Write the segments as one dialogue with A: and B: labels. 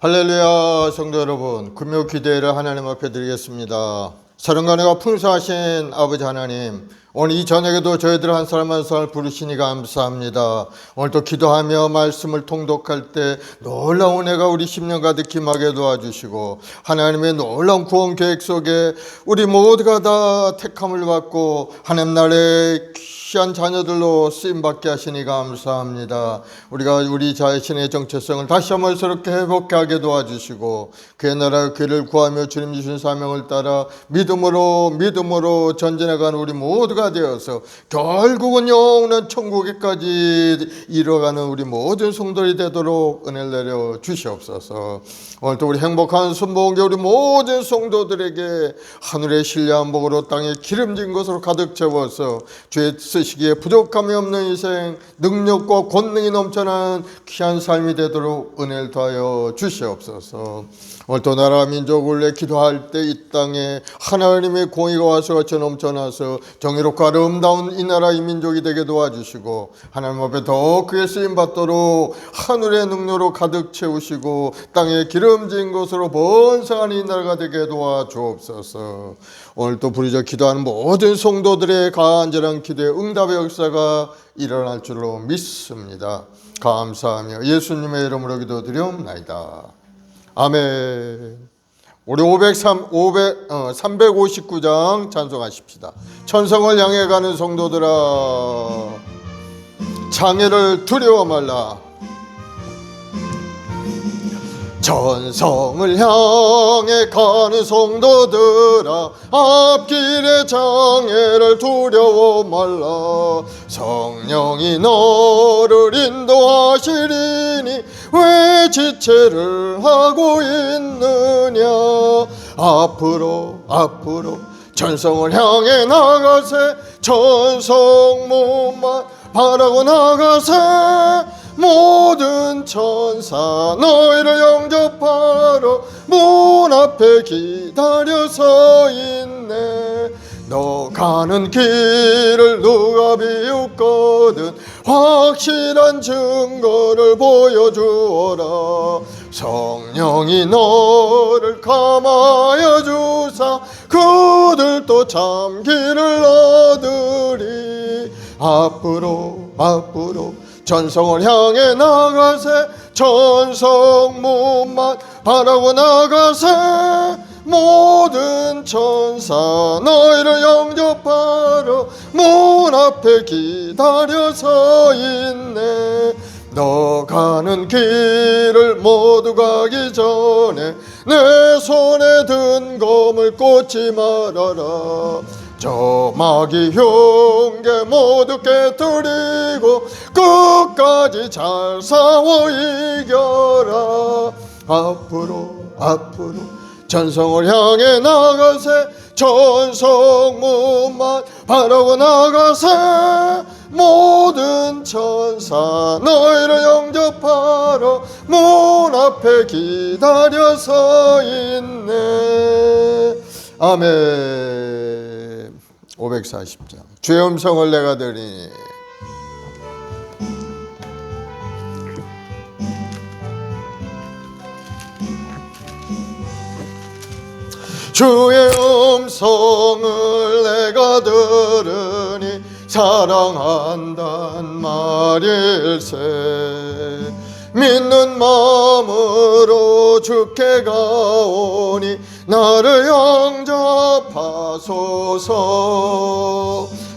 A: 할렐루야. 성도 여러분, 금요 기도회를 하나님 앞에 드리겠습니다. 사랑관회가 풍성하신 아버지 하나님, 오늘 이 저녁에도 저희들 한 사람 한 사람을 부르시니 감사합니다. 오늘도 기도하며 말씀을 통독할 때 놀라운 은혜가 우리 심령 가득히 임하게 도와주시고, 하나님의 놀라운 구원 계획 속에 우리 모두가 다 택함을 받고 하나님 나라의 귀한 자녀들로 쓰임받게 하시니 감사합니다. 우리가 우리 자신의 정체성을 다시 한번 새롭게 회복하게 하게 도와주시고, 그의 나라의 길을 구하며 주님 주신 사명을 따라 믿음으로 전진해가는 우리 모두가 되어서 결국은 영원한 천국에까지 이뤄가는 우리 모든 성도들이 되도록 은혜를 내려 주시옵소서. 오늘도 우리 행복한 순복음교 우리 모든 성도들에게 하늘의 신뢰한 복으로 땅에 기름진 것으로 가득 채워서 주의 쓰시기에 부족함이 없는 인생, 능력과 권능이 넘쳐난 귀한 삶이 되도록 은혜를 더하여 주시옵소서. 오늘도 나라 민족을 위해 기도할 때 이 땅에 하나님의 공의가 와서 같이 넘쳐나서 정의롭고 아름다운 이 나라 이 민족이 되게 도와주시고, 하나님 앞에 더 크게 쓰임받도록 하늘의 능력으로 가득 채우시고 땅에 기름진 것으로 번성한 이 나라가 되게 도와주옵소서. 오늘도 부르짖어 기도하는 모든 성도들의 간절한 기도의 응답의 역사가 일어날 줄로 믿습니다. 감사하며 예수님의 이름으로 기도드리옵나이다. 아멘. 우리 359장 찬송하십시다. 천성을 향해 가는 성도들아, 장애를 두려워 말라. 천성을 향해 가는 성도들아, 앞길의 장애를 두려워 말라. 성령이 너를 인도하시리니 왜 지체를 하고 있느냐. 앞으로 천성을 향해 나가세. 천성문만 바라고 나가세. 모든 천사 너희를 영접하러 문 앞에 기다려 서 있네. 너 가는 길을 누가 비웃거든 확실한 증거를 보여주어라. 성령이 너를 감하여 주사 그들도 참 길을 얻으리. 앞으로 천성을 향해 나가세. 천성문만 바라고 나가세. 모든 천사 너희를 영접하러 문 앞에 기다려 서 있네. 너 가는 길을 모두 가기 전에 내 손에 든 검을 꽂지 말아라. 저 마귀 흉계 모두 깨뜨리고 끝까지 잘 싸워 이겨라. 앞으로 천성을 향해 나가세. 천성문만 바라고 나가세. 모든 천사 너희를 영접하러 문 앞에 기다려 서 있네. 아멘. 540장 주의 음성을 내가 들으니 주의 음성을 내가 들으니 사랑한단 말일세. 믿는 마음으로 주께 가오니 나를 영접하소서.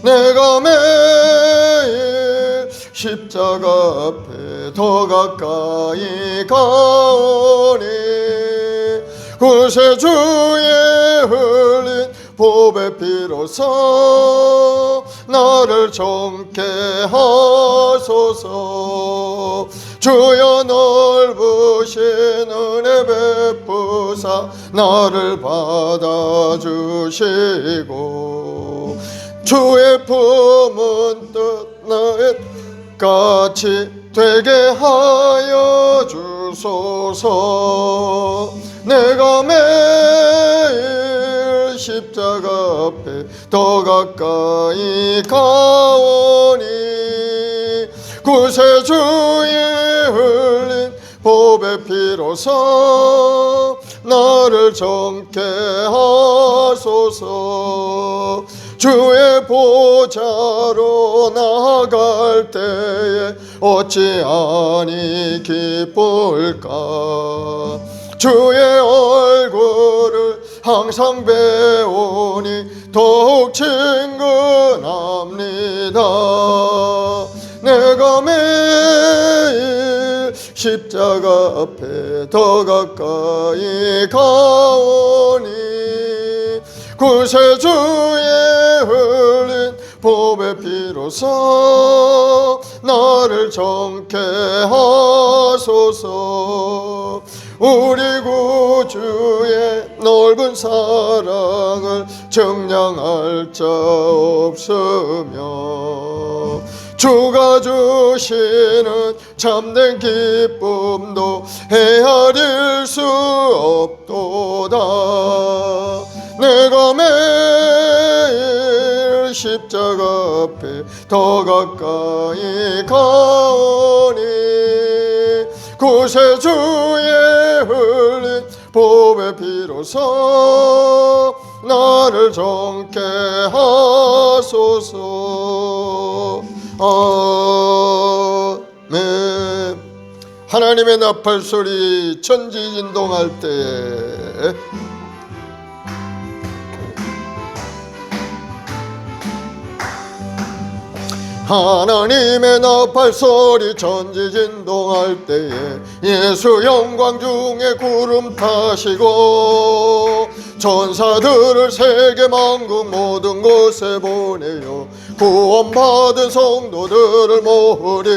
A: 내가 매일 십자가 앞에 더 가까이 가오니 구세주의 흘린 보배 피로써 나를 정케 하소서. 주여 넓으신 은혜 베푸사 나를 받아주시고 주의 품은 뜻 나의 같이 되게 하여 주소서. 내가 매일 십자가 앞에 더 가까이 가오니 구세주의 흘린 보배 피로 비로소 나를 정케 하소서. 주의 보좌로 나아갈 때에 어찌하니 기쁠까. 주의 얼굴을 항상 배우니 더욱 친근합니다. 내가 매일 십자가 앞에 더 가까이 가오니 구세주의 흘린 보배 피로써 나를 정케 하소서. 우리 구주의 넓은 사랑을 정량할 자 없으며 주가 주시는 참된 기쁨도 헤아릴 수 없도다. 내가 매일 십자가 앞에 더 가까이 가오니 구세주의 흘린 보배 피로써 나를 정케 하소서. 아멘. 하나님의 나팔 소리 천지진동할 때에 하나님의 나팔 소리 천지진동할 때에 예수 영광 중에 구름 타시고 천사들을 세계 만국 모든 곳에 보내요 구원받은 성도들을 모으리.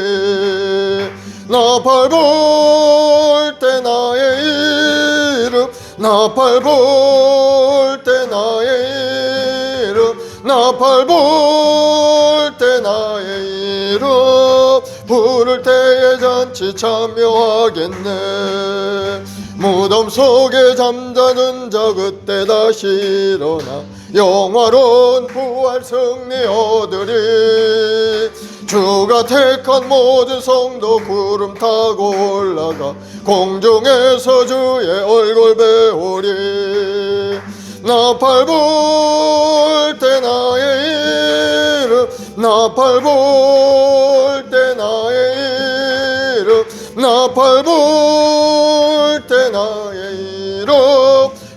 A: 나팔 불 때 나의 이름 나팔 불 때 나의 이름 나팔 불 때 나의 이름 부를 때에 잔치 참여하겠네. 무덤 속에 잠자는 자 그때 다시 일어나 영화로운 부활 승리 얻으리. 주가 택한 모든 성도 구름 타고 올라가 공중에서 주의 얼굴 배우리. 나팔 불 때 나의 이름 나팔 불 때 나의 이름 나팔 불 때 나의 이름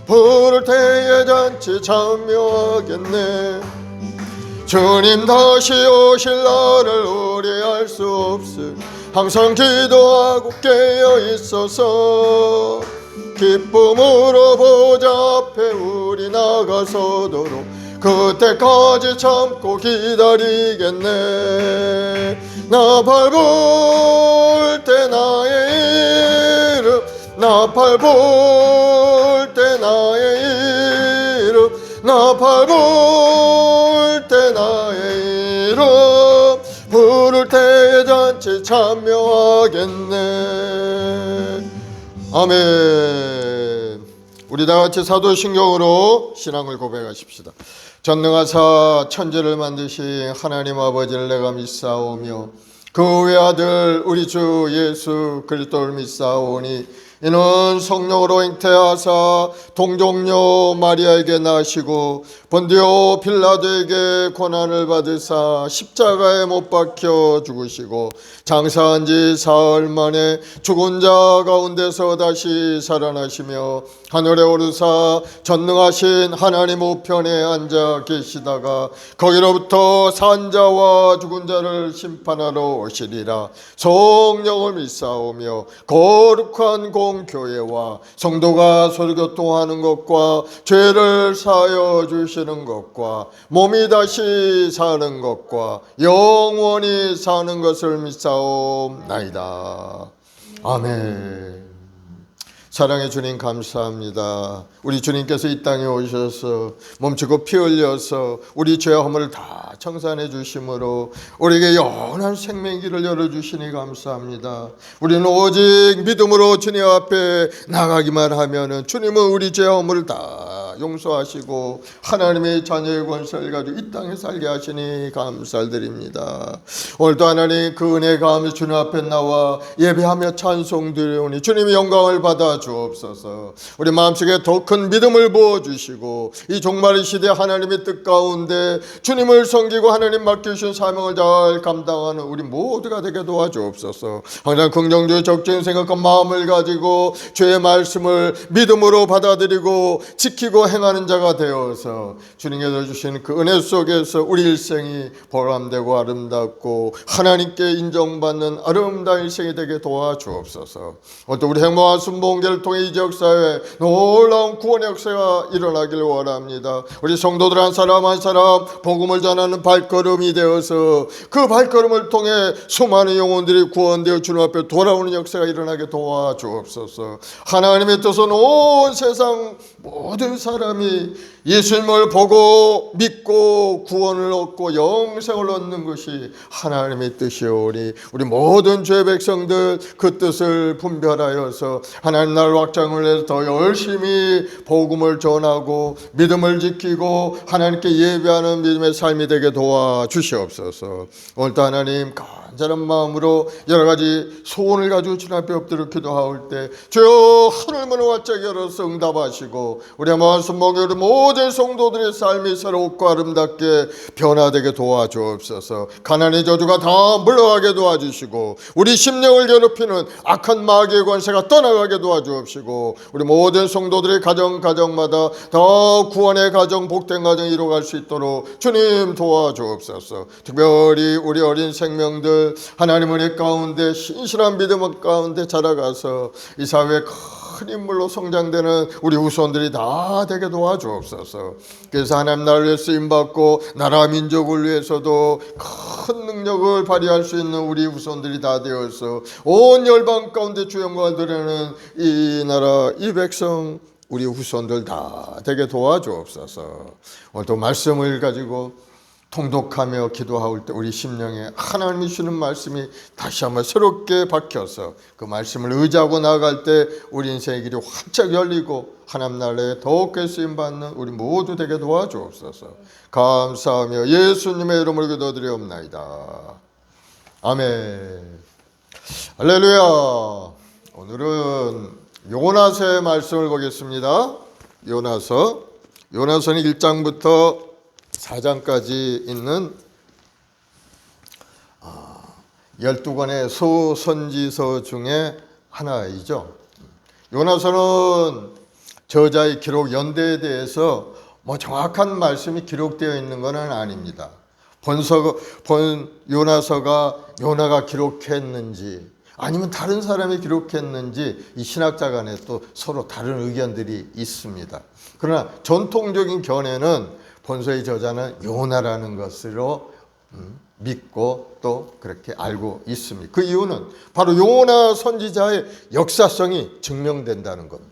A: 부를 때에 잔치 참여하겠네. 주님 다시 오실 날을 우려할 수 없으니 항상 기도하고 깨어 있어서 기쁨으로 보좌 앞에 우리 나가서도록 그때까지 참고 기다리겠네. 나팔 불 때 나의 이름 나팔 불 때 나의 이름 나팔 불 때 나의 이름 부를 때에 잔치 참여하겠네. 아멘. 우리 다같이 사도신경으로 신앙을 고백하십시다. 전능하사 천지를 만드신 하나님 아버지를 내가 믿사오며 그 외아들 우리 주 예수 그리스도를 믿사오니 이는 성령으로 잉태하사 동정녀 마리아에게 나시고 본디오 빌라도에게 고난을 받으사 십자가에 못 박혀 죽으시고 장사한 지 사흘 만에 죽은 자 가운데서 다시 살아나시며 하늘에 오르사 전능하신 하나님 우편에 앉아 계시다가 거기로부터 산 자와 죽은 자를 심판하러 오시리라. 성령을 믿사오며 거룩한 공교회와 성도가 설교통하는 것과 죄를 사하여 주시는 것과 몸이 다시 사는 것과 영원히 사는 것을 믿사옵나이다. 아멘. 사랑의 주님 감사합니다. 우리 주님께서 이 땅에 오셔서 몸치고 피 흘려서 우리 죄 허물을 다 청산해 주심으로 우리에게 영원한 생명길을 열어주시니 감사합니다. 우리는 오직 믿음으로 주님 앞에 나가기만 하면 주님은 우리 죄 허물을 다 용서하시고 하나님의 자녀의 권세를 가지고 이 땅에 살게 하시니 감사드립니다. 오늘도 하나님 그 은혜 가운데 주님 앞에 나와 예배하며 찬송 드리오니 주님의 영광을 받아 주옵소서. 우리 마음속에 더 큰 믿음을 부어주시고 이 종말의 시대 하나님의 뜻 가운데 주님을 섬기고 하나님 맡기신 사명을 잘 감당하는 우리 모두가 되게 도와주옵소서. 항상 긍정적인 적극적인 생각과 마음을 가지고 주의 말씀을 믿음으로 받아들이고 지키고 행하는 자가 되어서 주님께서 주신 그 은혜 속에서 우리 일생이 보람되고 아름답고 하나님께 인정받는 아름다운 일생이 되게 도와주옵소서. 또 우리 행복한 순복음교회를 통해 이 지역사회에 놀라운 구원의 역사가 일어나길 원합니다. 우리 성도들 한 사람 한 사람 복음을 전하는 발걸음이 되어서 그 발걸음을 통해 수많은 영혼들이 구원되어 주님 앞에 돌아오는 역사가 일어나게 도와주옵소서. 하나님의 뜻은 온 세상 모든 사람이 예수님을 보고 믿고 구원을 얻고 영생을 얻는 것이 하나님의 뜻이오니 우리 모든 죄 백성들 그 뜻을 분별하여서 하나님 나라를 확장을 해서 더 열심히 복음을 전하고 믿음을 지키고 하나님께 예배하는 믿음의 삶이 되게 도와주시옵소서. 오늘도 하나님 간절한 마음으로 여러 가지 소원을 가지고 주님 앞에 엎드려 기도할 때 주여 하늘문을 활짝 열어서 응답하시고 우리 말씀 먹여 우리 모든 성도들의 삶이 새롭고 아름답게 변화되게 도와주옵소서. 가난의 저주가 다 물러가게 도와주시고 우리 심령을 괴롭히는 악한 마귀의 권세가 떠나가게 도와주옵시고 우리 모든 성도들의 가정마다 더 구원의 가정 복된 가정 이루어갈 수 있도록 주님 도와주옵소서. 특별히 우리 어린 생명들 하나님 은혜 가운데 신실한 믿음 가운데 자라가서 이 사회에 큰 인물로 성장되는 우리 후손들이 다 되게 도와주옵소서. 그래서 하나님 나라를 위해 쓰임받고 나라 민족을 위해서도 큰 능력을 발휘할 수 있는 우리 후손들이 다 되어서 온 열방 가운데 주 영광을 드리는 이 나라 이 백성 우리 후손들 다 되게 도와주옵소서. 오늘도 말씀을 가지고 통독하며 기도할 때 우리 심령에 하나님이 주시는 말씀이 다시 한번 새롭게 박혀서 그 말씀을 의지하고 나아갈 때 우리 인생의 길이 활짝 열리고 하나님 나라에 더욱게 쓰임받는 우리 모두 되게 도와주옵소서. 감사하며 예수님의 이름으로 기도드리옵나이다. 아멘. 할렐루야. 오늘은 요나서의 말씀을 보겠습니다. 요나서는 1장부터 4장까지 있는 12권의 소선지서 중에 하나이죠. 요나서는 저자의 기록 연대에 대해서 정확한 말씀이 기록되어 있는 것은 아닙니다. 본 요나서가 요나가 기록했는지 아니면 다른 사람이 기록했는지 이 신학자 간에 또 서로 다른 의견들이 있습니다. 그러나 전통적인 견해는 본서의 저자는 요나라는 것으로 믿고 또 그렇게 알고 있습니다. 그 이유는 바로 요나 선지자의 역사성이 증명된다는 겁니다.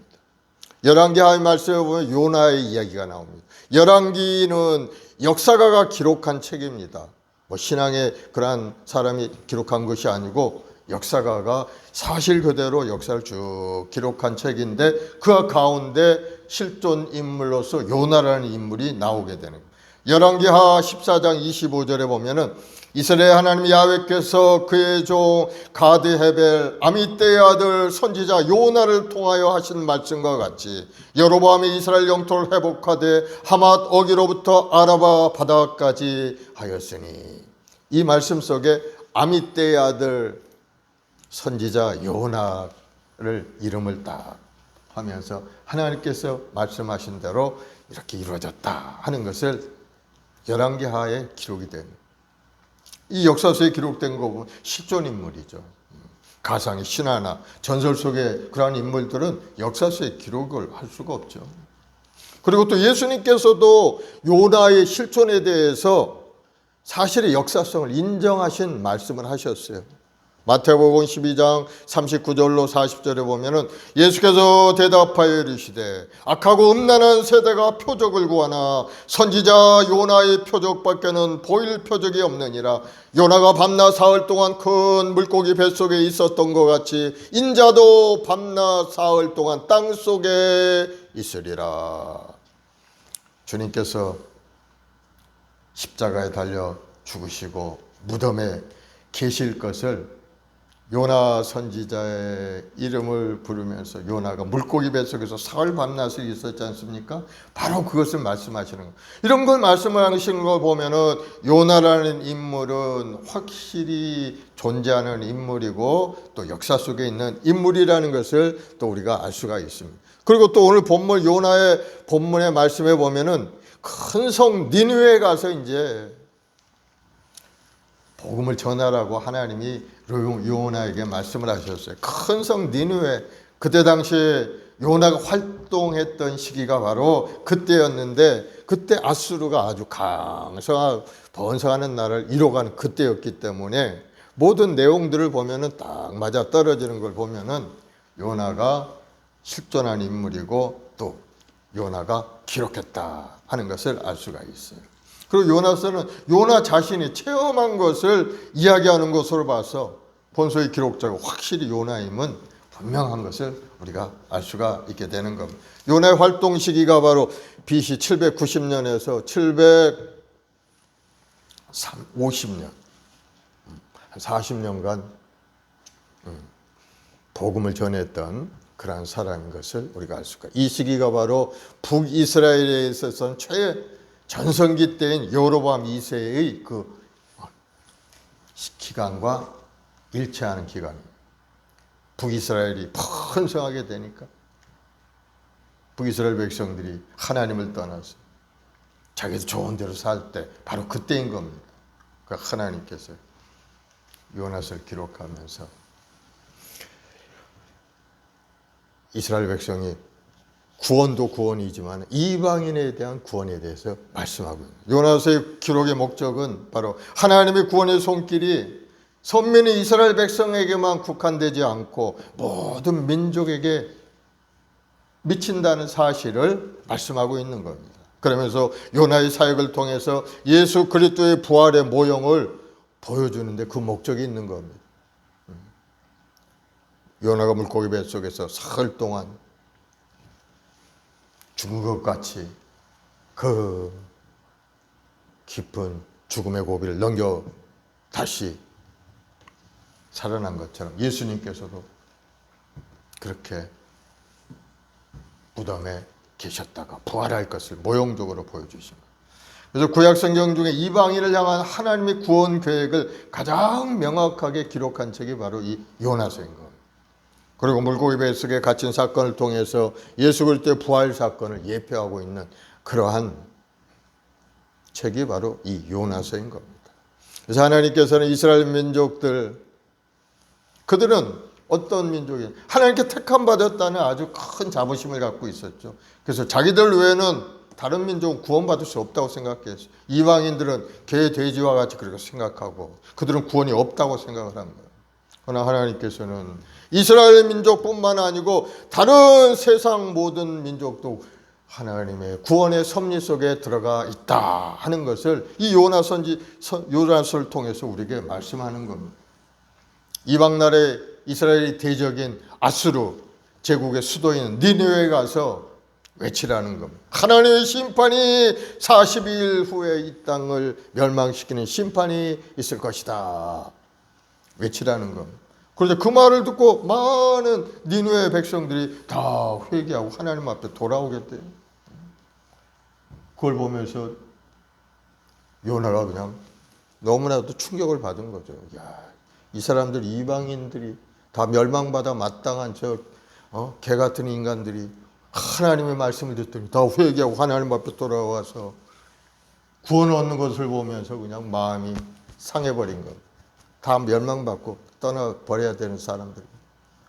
A: 열왕기하의 말씀에 보면 요나의 이야기가 나옵니다. 열왕기는 역사가가 기록한 책입니다. 신앙의 그러한 사람이 기록한 것이 아니고 역사가가 사실 그대로 역사를 쭉 기록한 책인데 그 가운데 실존 인물로서 요나라는 인물이 나오게 되는 거예요. 열왕기하 14장 25절에 보면은 이스라엘 하나님 야훼께서 그의 종 가드 헤벨 아미떼의 아들 선지자 요나를 통하여 하신 말씀과 같이 여로보암이 이스라엘 영토를 회복하되 하맛 어기로부터 아라바 바다까지 하였으니 이 말씀 속에 아미떼의 아들 선지자 요나를 이름을 딱 하면서 하나님께서 말씀하신 대로 이렇게 이루어졌다 하는 것을 열왕기하에 기록이 된 이 역사서에 기록된 거 보면 실존 인물이죠. 가상의 신화나 전설 속의 그러한 인물들은 역사서에 기록을 할 수가 없죠. 그리고 또 예수님께서도 요나의 실존에 대해서 사실의 역사성을 인정하신 말씀을 하셨어요. 마태복음 12장 39절로 40절에 보면은 예수께서 대답하여 이르시되 악하고 음란한 세대가 표적을 구하나 선지자 요나의 표적밖에는 보일 표적이 없느니라. 요나가 밤낮 사흘 동안 큰 물고기 뱃속에 있었던 것 같이 인자도 밤낮 사흘 동안 땅속에 있으리라. 주님께서 십자가에 달려 죽으시고 무덤에 계실 것을 요나 선지자의 이름을 부르면서 요나가 물고기 뱃속에서 사흘 밤낮을 있었지 않습니까? 바로 그것을 말씀하시는 거예요. 이런 걸 말씀하시는 걸 보면은 요나라는 인물은 확실히 존재하는 인물이고 또 역사 속에 있는 인물이라는 것을 또 우리가 알 수가 있습니다. 그리고 또 오늘 본문 요나의 본문의 말씀에 보면은 큰 성 니느웨에 가서 이제 복음을 전하라고 하나님이 요나에게 말씀을 하셨어요. 큰 성 니느웨, 그때 당시에 요나가 활동했던 시기가 바로 그때였는데 그때 아수르가 아주 강성하고 번성하는 나라를 이뤄가는 그때였기 때문에 모든 내용들을 보면은 딱 맞아 떨어지는 걸 보면은 요나가 실존한 인물이고 또 요나가 기록했다 하는 것을 알 수가 있어요. 그리고 요나서는 요나 자신이 체험한 것을 이야기하는 것으로 봐서 본서의 기록자가 확실히 요나임은 분명한 것을 우리가 알 수가 있게 되는 겁니다. 요나의 활동 시기가 바로 BC 790년에서 750년, 40년간 복음을 전했던 그러한 사람인 것을 우리가 알 수가 있습니다. 이 시기가 바로 북이스라엘에 있어서는 전성기 때인 여로보암 2세의 그 기간과 일치하는 기간입니다. 북이스라엘이 번성하게 되니까 북이스라엘 백성들이 하나님을 떠나서 자기도 좋은 대로 살 때 바로 그때인 겁니다. 그러니까 하나님께서 요나서를 기록하면서 이스라엘 백성이 구원도 구원이지만 이방인에 대한 구원에 대해서 말씀하고 있습니다. 요나서의 기록의 목적은 바로 하나님의 구원의 손길이 선민의 이스라엘 백성에게만 국한되지 않고 모든 민족에게 미친다는 사실을 말씀하고 있는 겁니다. 그러면서 요나의 사역을 통해서 예수 그리스도의 부활의 모형을 보여주는데 그 목적이 있는 겁니다. 요나가 물고기 뱃속에서 사흘 동안 죽은 것 같이 그 깊은 죽음의 고비를 넘겨 다시 살아난 것처럼 예수님께서도 그렇게 무덤에 계셨다가 부활할 것을 모형적으로 보여주십니다. 그래서 구약성경 중에 이방인을 향한 하나님의 구원 계획을 가장 명확하게 기록한 책이 바로 이 요나서인 겁니다. 그리고 물고기 뱃속에 갇힌 사건을 통해서 예수 그리스도의 부활 사건을 예표하고 있는 그러한 책이 바로 이 요나서인 겁니다. 그래서 하나님께서는 이스라엘 민족들, 그들은 어떤 민족이 하나님께 택함 받았다는 아주 큰 자부심을 갖고 있었죠. 그래서 자기들 외에는 다른 민족은 구원받을 수 없다고 생각했어요. 이방인들은 개, 돼지와 같이 그렇게 생각하고 그들은 구원이 없다고 생각을 한 거예요. 그러나 하나님께서는 이스라엘 민족뿐만 아니고 다른 세상 모든 민족도 하나님의 구원의 섭리 속에 들어가 있다 하는 것을 이 요나서를 통해서 우리에게 말씀하는 겁니다. 이방 나라의 이스라엘의 대적인 아수르 제국의 수도인 니느웨에 가서 외치라는 겁니다. 하나님의 심판이 40일 후에 이 땅을 멸망시키는 심판이 있을 것이다. 외치라는 겁니다. 그런데 그 말을 듣고 많은 니느웨 백성들이 다 회개하고 하나님 앞에 돌아오겠대요. 그걸 보면서 요나가 그냥 너무나도 충격을 받은 거죠. 야, 이 사람들 이방인들이 다 멸망받아 마땅한 개 같은 인간들이 하나님의 말씀을 듣더니 다 회개하고 하나님 앞에 돌아와서 구원 얻는 것을 보면서 그냥 마음이 상해버린 겁니다. 다 멸망받고 떠나버려야 되는 사람들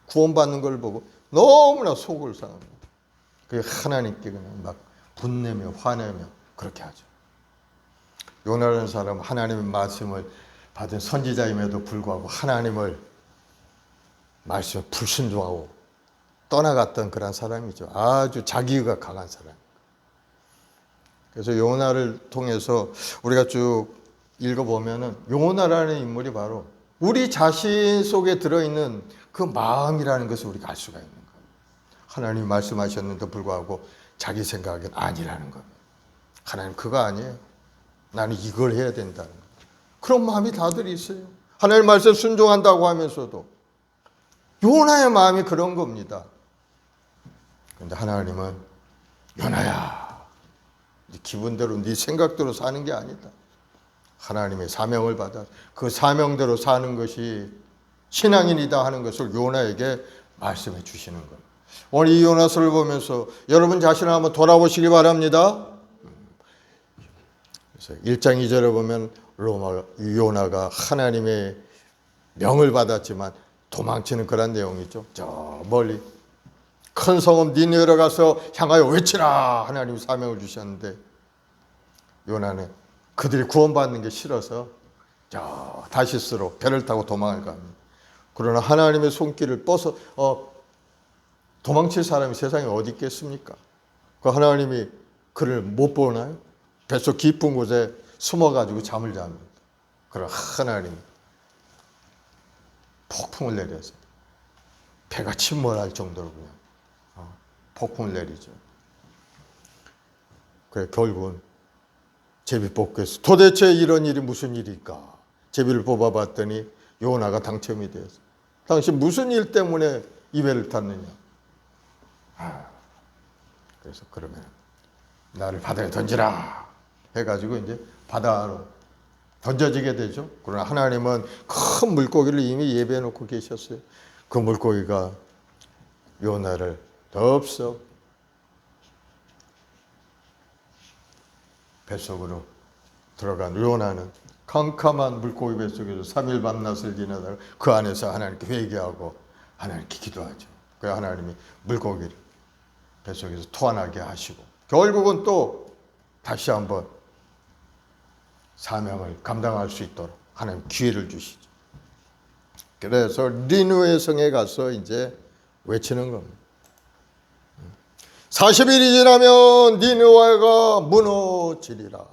A: 구원받는 걸 보고 너무나 속을 상합니다. 그게 하나님께 그냥 막 분내며 화내며 그렇게 하죠. 요나라는 사람은 하나님의 말씀을 받은 선지자임에도 불구하고 하나님을 말씀에 불순종하고 떠나갔던 그런 사람이죠. 아주 자기의가 강한 사람. 그래서 요나를 통해서 우리가 쭉 읽어보면은 요나라는 인물이 바로 우리 자신 속에 들어있는 그 마음이라는 것을 우리가 알 수가 있는 거예요. 하나님이 말씀하셨는데도 불구하고 자기 생각은 아니라는 겁니다. 하나님 그거 아니에요. 나는 이걸 해야 된다는 거예요. 그런 마음이 다들 있어요. 하나님 말씀 순종한다고 하면서도 요나의 마음이 그런 겁니다. 그런데 하나님은 요나야, 네 기분대로 네 생각대로 사는 게 아니다. 하나님의 사명을 받아 그 사명대로 사는 것이 신앙인이다 하는 것을 요나에게 말씀해 주시는 겁니다. 오늘 이 요나서를 보면서 여러분 자신을 한번 돌아보시기 바랍니다. 그래서 1장 2절에 보면 요나가 하나님의 명을 받았지만 도망치는 그런 내용이죠. 저 멀리 큰 성읍 니느웨로 가서 향하여 외치라 하나님이 사명을 주셨는데 요나는 그들이 구원받는 게 싫어서 저 다시스로 배를 타고 도망을 갑니다. 그러나 하나님의 손길을 뻗어 도망칠 사람이 세상에 어디 있겠습니까? 그 하나님이 그를 못 보나요? 뱃속 깊은 곳에 숨어가지고 잠을 잡니다. 그러나 하나님이 폭풍을 내려서 배가 침몰할 정도로 그냥 폭풍을 내리죠. 그래 결국은 제비뽑기에서 도대체 이런 일이 무슨 일일까? 제비를 뽑아봤더니 요나가 당첨이 되었어. 당신 무슨 일 때문에 이 배를 탔느냐? 그래서 그러면 나를 바다에 던지라 해가지고 이제 바다로 던져지게 되죠. 그러나 하나님은 큰 물고기를 이미 예배해 놓고 계셨어요. 그 물고기가 요나를 덥석 뱃속으로 들어간 요나는 캄캄한 물고기 뱃속에서 3일 밤낮을 지나다가 그 안에서 하나님께 회개하고 하나님께 기도하죠. 그래서 하나님이 물고기를 뱃속에서 토하나게 하시고 결국은 또 다시 한번 사명을 감당할 수 있도록 하나님 기회를 주시죠. 그래서 니느웨 성에 가서 이제 외치는 겁니다. 40일이 지나면 니느웨가 무너지리라.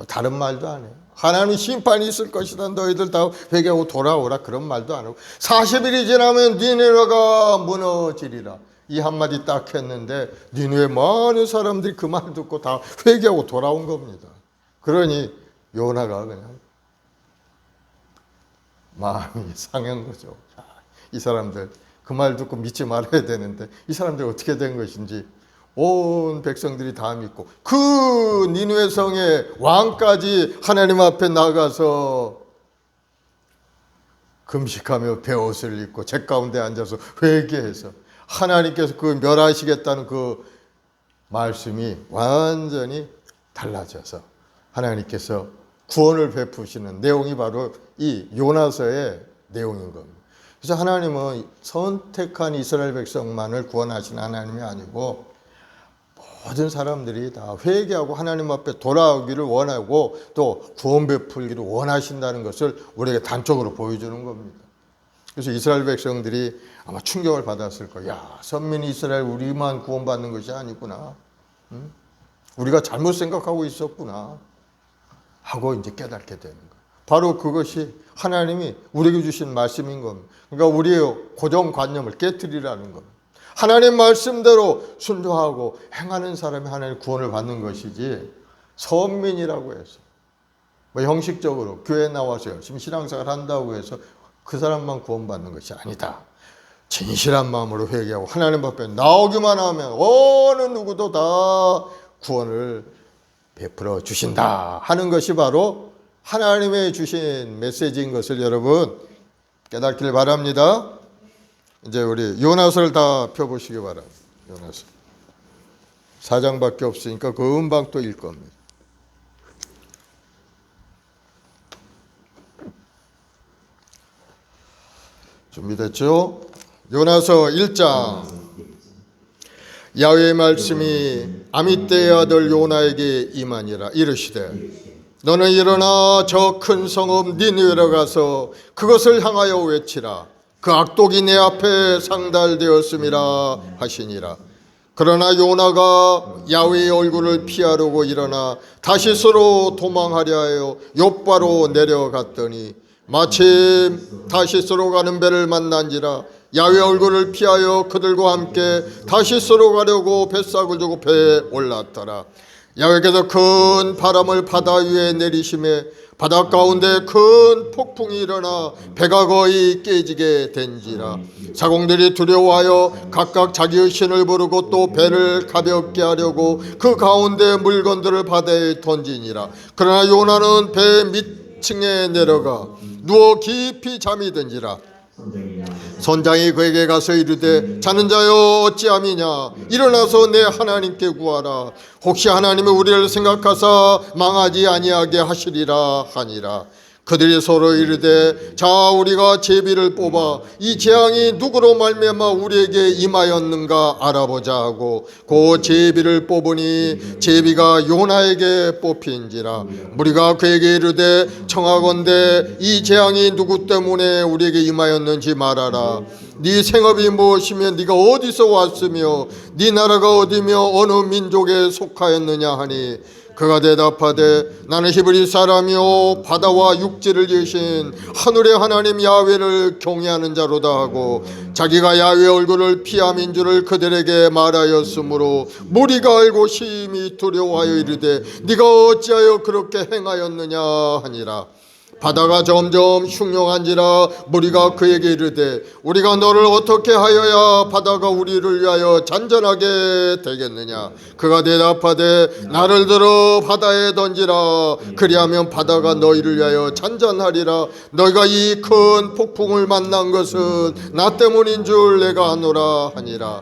A: 다른 말도 안 해요. 하나님 심판이 있을 것이다. 너희들 다 회개하고 돌아오라. 그런 말도 안 하고 40일이 지나면 니느웨가 무너지리라. 이 한마디 딱 했는데 니느웨 많은 사람들이 그 말 듣고 다 회개하고 돌아온 겁니다. 그러니 요나가 그냥 마음이 상한 거죠. 이 사람들 그 말 듣고 믿지 말아야 되는데 이 사람들 어떻게 된 것인지 온 백성들이 다 믿고 그 니느웨 성의 왕까지 하나님 앞에 나가서 금식하며 베옷을 입고 제 가운데 앉아서 회개해서 하나님께서 그 멸하시겠다는 그 말씀이 완전히 달라져서 하나님께서 구원을 베푸시는 내용이 바로 이 요나서의 내용인 겁니다. 그래서 하나님은 선택한 이스라엘 백성만을 구원하시는 하나님이 아니고 모든 사람들이 다 회개하고 하나님 앞에 돌아오기를 원하고 또 구원 베풀기를 원하신다는 것을 우리에게 단적으로 보여주는 겁니다. 그래서 이스라엘 백성들이 아마 충격을 받았을 거예요. 야, 선민 이스라엘 우리만 구원받는 것이 아니구나. 응? 우리가 잘못 생각하고 있었구나. 하고 이제 깨닫게 되는 거예요. 바로 그것이 하나님이 우리에게 주신 말씀인 겁니다. 그러니까 우리의 고정관념을 깨뜨리라는 겁니다. 하나님 말씀대로 순종하고 행하는 사람이 하나님 구원을 받는 것이지 선민이라고 해서 뭐 형식적으로 교회에 나와서 열심히 신앙생활 한다고 해서 그 사람만 구원받는 것이 아니다. 진실한 마음으로 회개하고 하나님 앞에 나오기만 하면 어느 누구도 다 구원을 베풀어 주신다 하는 것이 바로 하나님의 주신 메시지인 것을 여러분 깨닫길 바랍니다. 이제 우리 요나서를 다 펴보시기 바랍니다. 요나서 4장밖에 없으니까 금방 또 읽을 겁니다. 준비됐죠? 요나서 1장. 야훼의 말씀이 아미떼의 아들 요나에게 임하니라. 이르시되 너는 일어나 저 큰 성읍 니느웨로 가서 그것을 향하여 외치라. 그 악독이 내 앞에 상달되었음이라 하시니라. 그러나 요나가 야훼의 얼굴을 피하려고 일어나 다시스로 도망하려 하여 욥바로 내려갔더니 마침 다시스로 가는 배를 만난지라. 야훼 얼굴을 피하여 그들과 함께 다시스로 가려고 뱃삭을 두고 배에 올랐더라. 야외께서 큰 바람을 바다 위에 내리심에 바다 가운데 큰 폭풍이 일어나 배가 거의 깨지게 된지라. 사공들이 두려워하여 각각 자기의 신을 부르고 또 배를 가볍게 하려고 그 가운데 물건들을 바다에 던지니라. 그러나 요나는 배 밑층에 내려가 누워 깊이 잠이 든지라. 선장이 그에게 가서 이르되 자는 자여 어찌함이냐, 일어나서 내 하나님께 구하라. 혹시 하나님이 우리를 생각하사 망하지 아니하게 하시리라 하니라. 그들이 서로 이르되 자 우리가 제비를 뽑아 이 재앙이 누구로 말미암아 우리에게 임하였는가 알아보자 하고 그 제비를 뽑으니 제비가 요나에게 뽑힌지라. 무리가 그에게 이르되 청하건대 이 재앙이 누구 때문에 우리에게 임하였는지 말하라. 네 생업이 무엇이며 네가 어디서 왔으며 네 나라가 어디며 어느 민족에 속하였느냐 하니 그가 대답하되 나는 히브리 사람이요 바다와 육지를 지으신 하늘의 하나님 야훼를 경외하는 자로다 하고 자기가 야훼 얼굴을 피함인 줄을 그들에게 말하였으므로 무리가 알고 심히 두려워하여 이르되 네가 어찌하여 그렇게 행하였느냐 하니라. 바다가 점점 흉흉한지라. 무리가 그에게 이르되 우리가 너를 어떻게 하여야 바다가 우리를 위하여 잔잔하게 되겠느냐. 그가 대답하되 나를 들어 바다에 던지라. 그리하면 바다가 너희를 위하여 잔잔하리라. 너희가 이 큰 폭풍을 만난 것은 나 때문인 줄 내가 아노라 하니라.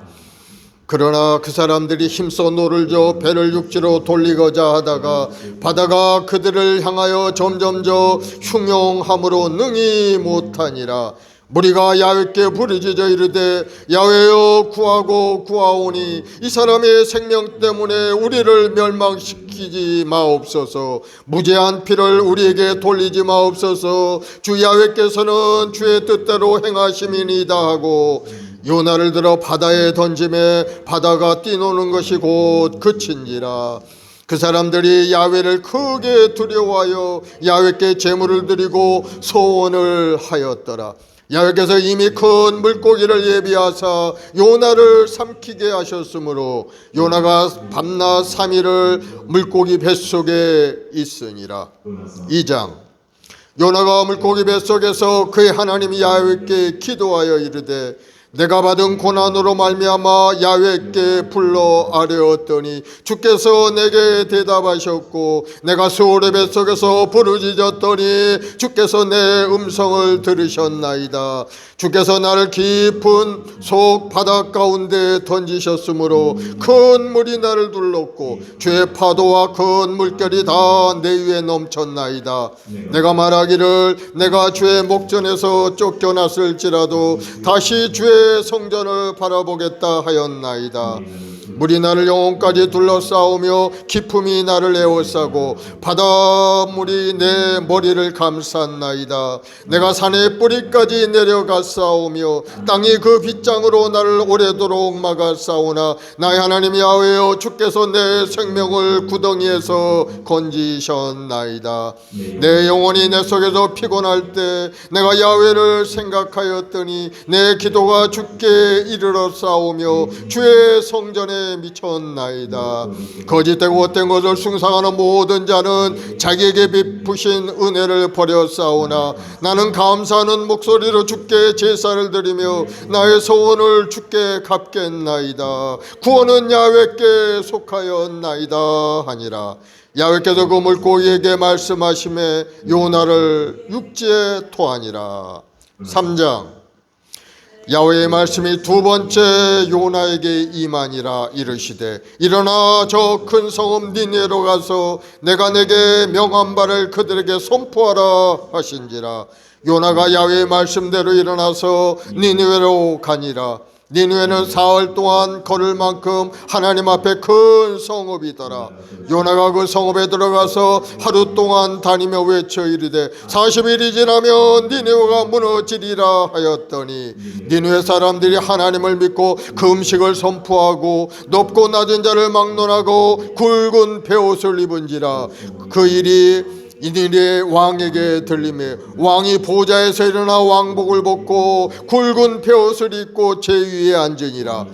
A: 그러나 그 사람들이 힘써 노를 저 배를 육지로 돌리고자 하다가 바다가 그들을 향하여 점점 더 흉용함으로 능히 못하니라. 무리가 야훼께 부르짖어 이르되 야훼여 구하고 구하오니 이 사람의 생명 때문에 우리를 멸망시키지 마옵소서. 무죄한 피를 우리에게 돌리지 마옵소서. 주 야훼께서는 주의 뜻대로 행하심이니이다 하고 요나를 들어 바다에 던짐에 바다가 뛰노는 것이 곧 그친지라. 그 사람들이 야훼를 크게 두려워하여 야훼께 제물을 드리고 소원을 하였더라. 야훼께서 이미 큰 물고기를 예비하사 요나를 삼키게 하셨으므로 요나가 밤낮 3일을 물고기 뱃속에 있으니라. 2장. 요나가 물고기 뱃속에서 그의 하나님 야훼께 기도하여 이르되 내가 받은 고난으로 말미암아 야훼께 불러 아뢰었더니 주께서 내게 대답하셨고 내가 수월의 뱃속에서 부르짖었더니 주께서 내 음성을 들으셨나이다. 주께서 나를 깊은 속 바다 가운데 던지셨으므로 큰 물이 나를 둘렀고 주의 파도와 큰 물결이 다 내 위에 넘쳤나이다. 내가 말하기를 내가 주의 목전에서 쫓겨났을지라도 다시 주의 성전을 바라보겠다 하였나이다. 물이 나를 영혼까지 둘러싸우며 기품이 나를 에워싸고 바닷물이 내 머리를 감쌌나이다. 내가 산의 뿌리까지 내려갔사오며 땅이 그 빗장으로 나를 오래도록 막았사오나 나의 하나님 야훼여 주께서 내 생명을 구덩이에서 건지셨나이다. 내 영혼이 내 속에서 피곤할 때 내가 야훼를 생각하였더니 내 기도가 주께 이르러 싸우며 주의 성전에 미쳤나이다. 거짓되고 헛된 것을 숭상하는 모든 자는 자기에게 베푸신 은혜를 버려 싸우나 나는 감사하는 목소리로 주께 제사를 드리며 나의 소원을 주께 갚겠나이다. 구원은 야훼께 속하였나이다 하니라. 야훼께서 그 물고기에게 말씀하심에 요나를 육지에 토하니라. 3장. 야훼의 말씀이 두 번째 요나에게 임하니라. 이르시되 일어나 저 큰 성읍 니느웨로 가서 내가 내게 명한 바를 그들에게 선포하라 하신지라. 요나가 야훼의 말씀대로 일어나서 니느웨로 가니라. 니느웨는 사흘 동안 걸을 만큼 하나님 앞에 큰 성읍이더라. 요나가 그 성읍에 들어가서 하루 동안 다니며 외쳐 이르되 40일이 지나면 니느웨가 무너지리라 하였더니 니느웨 사람들이 하나님을 믿고 그 음식을 선포하고 높고 낮은 자를 막론하고 굵은 베옷을 입은지라. 그 일이 이니의 왕에게 들리매 왕이 보좌에서 일어나 왕복을 벗고 굵은 베옷을 입고 제 위에 앉으니라.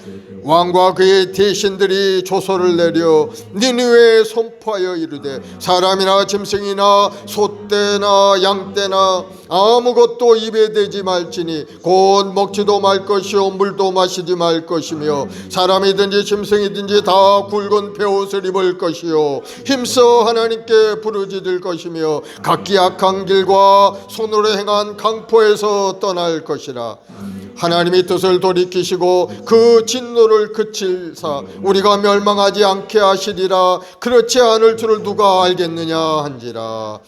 A: 왕과 그의 대신들이 조서를 내려 니느웨에 선포하여 이르되 사람이나 짐승이나 소떼나 양떼나 아무것도 입에 대지 말지니 곧 먹지도 말 것이요 물도 마시지 말 것이며 사람이든지 짐승이든지 다 굵은 베옷을 입을 것이요 힘써 하나님께 부르짖을 것이며 각기 악한 길과 손으로 행한 강포에서 떠날 것이라. 하나님이 뜻을 돌이키시고 그 진노를 그칠사 우리가 멸망하지 않게 하시리라. 그렇지 않을 줄을 누가 알겠느냐 한지라.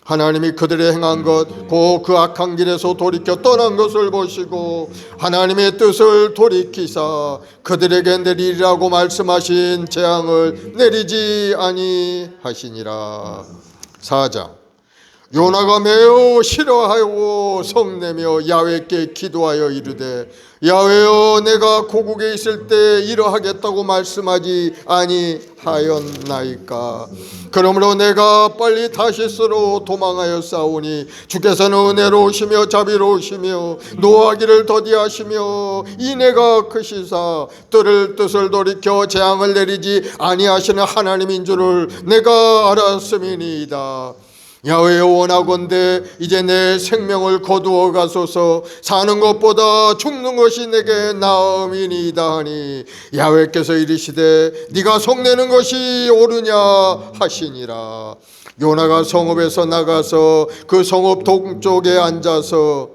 A: 하나님이 그들의 행한 것 곧 그 악한 길에서 돌이켜 떠난 것을 보시고 하나님의 뜻을 돌이키사 그들에게 내리라고 말씀하신 재앙을 내리지 아니하시니라. 4장. 요나가 매우 싫어하고 성내며 야훼께 기도하여 이르되 야훼여 내가 고국에 있을 때 이러하겠다고 말씀하지 아니하였나이까. 그러므로 내가 빨리 다시스로 도망하여 싸우니 주께서는 은혜로우시며 자비로우시며 노하기를 더디하시며 인애가 크시사 뜰을 뜻을 돌이켜 재앙을 내리지 아니하시는 하나님인 줄을 내가 알았음이니이다. 야훼여 원하건대 이제 내 생명을 거두어 가소서. 사는 것보다 죽는 것이 내게 나음이니이다 하니 야훼께서 이르시되 네가 성내는 것이 옳으냐 하시니라. 요나가 성읍에서 나가서 그 성읍 동쪽에 앉아서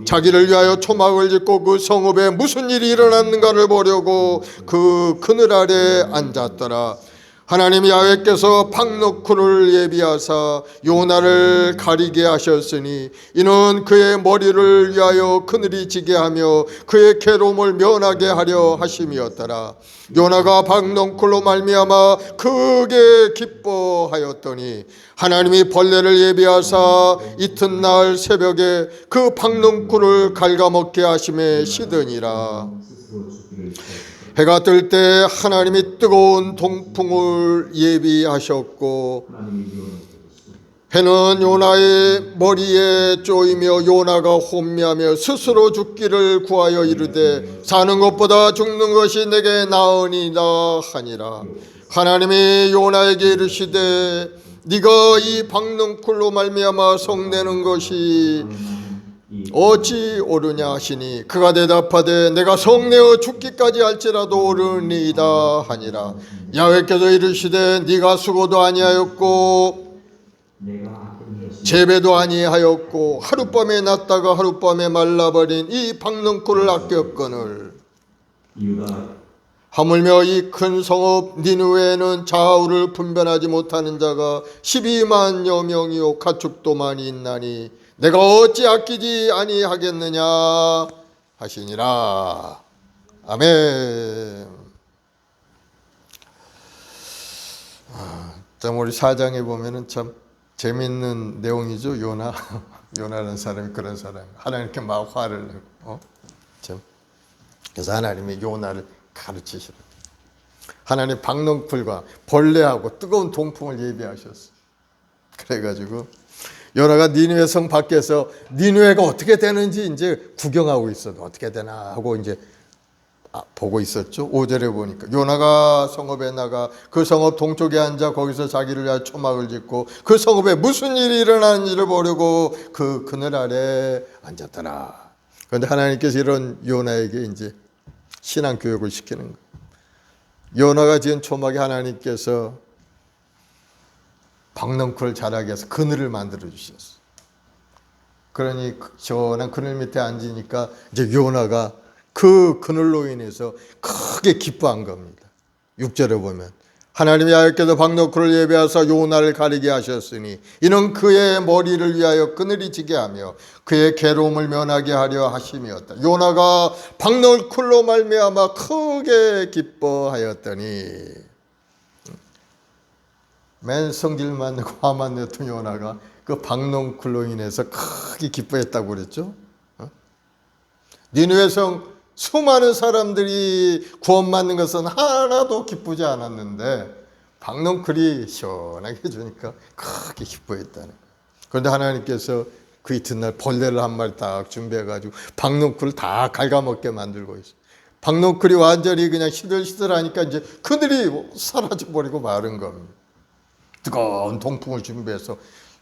A: 자기를 위하여 초막을 짓고 그 성읍에 무슨 일이 일어났는가를 보려고 그 그늘 아래 앉았더라. 하나님 야훼께서 박너쿨을 예비하사 요나를 가리게 하셨으니 이는 그의 머리를 위하여 그늘이 지게 하며 그의 괴로움을 면하게 하려 하심이었더라. 요나가 박너쿨로 말미암아 크게 기뻐하였더니 하나님이 벌레를 예비하사 이튿날 새벽에 그 박너쿨을 갉아먹게 하심에 시드니라. 해가 뜰 때 하나님이 뜨거운 동풍을 예비하셨고 해는 요나의 머리에 쪼이며 요나가 혼미하며 스스로 죽기를 구하여 이르되 사는 것보다 죽는 것이 내게 나으니이다 하니라. 하나님이 요나에게 이르시되 네가 이 박능쿨로 말미암아 성내는 것이 어찌 옳으냐 하시니 그가 대답하되 내가 성내어 죽기까지 할지라도 옳으니이다 하니라. 야훼께서 이르시되 네가 수고도 아니하였고 재배도 아니하였고 하룻밤에 났다가 하룻밤에 말라버린 이 박능쿨을 아꼈거늘 하물며 이 큰 성읍 니느웨에는 좌우를 분별하지 못하는 자가 12만여 명이요 가축도 많이 있나니 내가 어찌 아끼지 아니하겠느냐 하시니라. 아멘. 참 우리 4장에 보면은 참 재밌는 내용이죠. 요나라는 사람이 그런 사람. 하나님께 막 화를 내고 참. 그래서 하나님이 요나를 가르치시라. 하나님 박능쿨과 벌레하고 뜨거운 동풍을 예비하셨어. 그래가지고 요나가 니느웨 성 밖에서 니느웨가 어떻게 되는지 이제 구경하고 있어도 어떻게 되나 하고 이제 보고 있었죠. 5절에 보니까 요나가 성읍에 나가 그 성읍 동쪽에 앉아 거기서 자기를 위하여 초막을 짓고 그 성읍에 무슨 일이 일어나는지를 보려고 그 그늘 아래 앉았더라. 그런데 하나님께서 이런 요나에게 이제 신앙 교육을 시키는 거예요. 요나가 지은 초막에 하나님께서 박능쿨을 자라게 해서 그늘을 만들어 주셨어. 그러니 시원한 그늘 밑에 앉으니까 이제 요나가 그 그늘로 인해서 크게 기뻐한 겁니다. 6절에 보면 하나님이 야훼께서 박너쿨을 예비하사 요나를 가리게 하셨으니 이는 그의 머리를 위하여 그늘이 지게 하며 그의 괴로움을 면하게 하려 하심이었다. 요나가 박너쿨로 말미암아 크게 기뻐하였더니 맨 성질만 내고 화만 냈던 요나가 그 박능쿨로 인해서 크게 기뻐했다고 그랬죠. 니느웨 성 수많은 사람들이 구원받는 것은 하나도 기쁘지 않았는데 박능쿨이 시원하게 해주니까 크게 기뻐했다는 거예요. 그런데 하나님께서 그 이튿날 벌레를 한 마리 딱 준비해가지고 박능쿨을 다 갉아먹게 만들고 있어요. 박넝쿨이 완전히 그냥 시들시들하니까 이제 그들이 사라져버리고 마른 겁니다. 뜨거운 동풍을 준비해서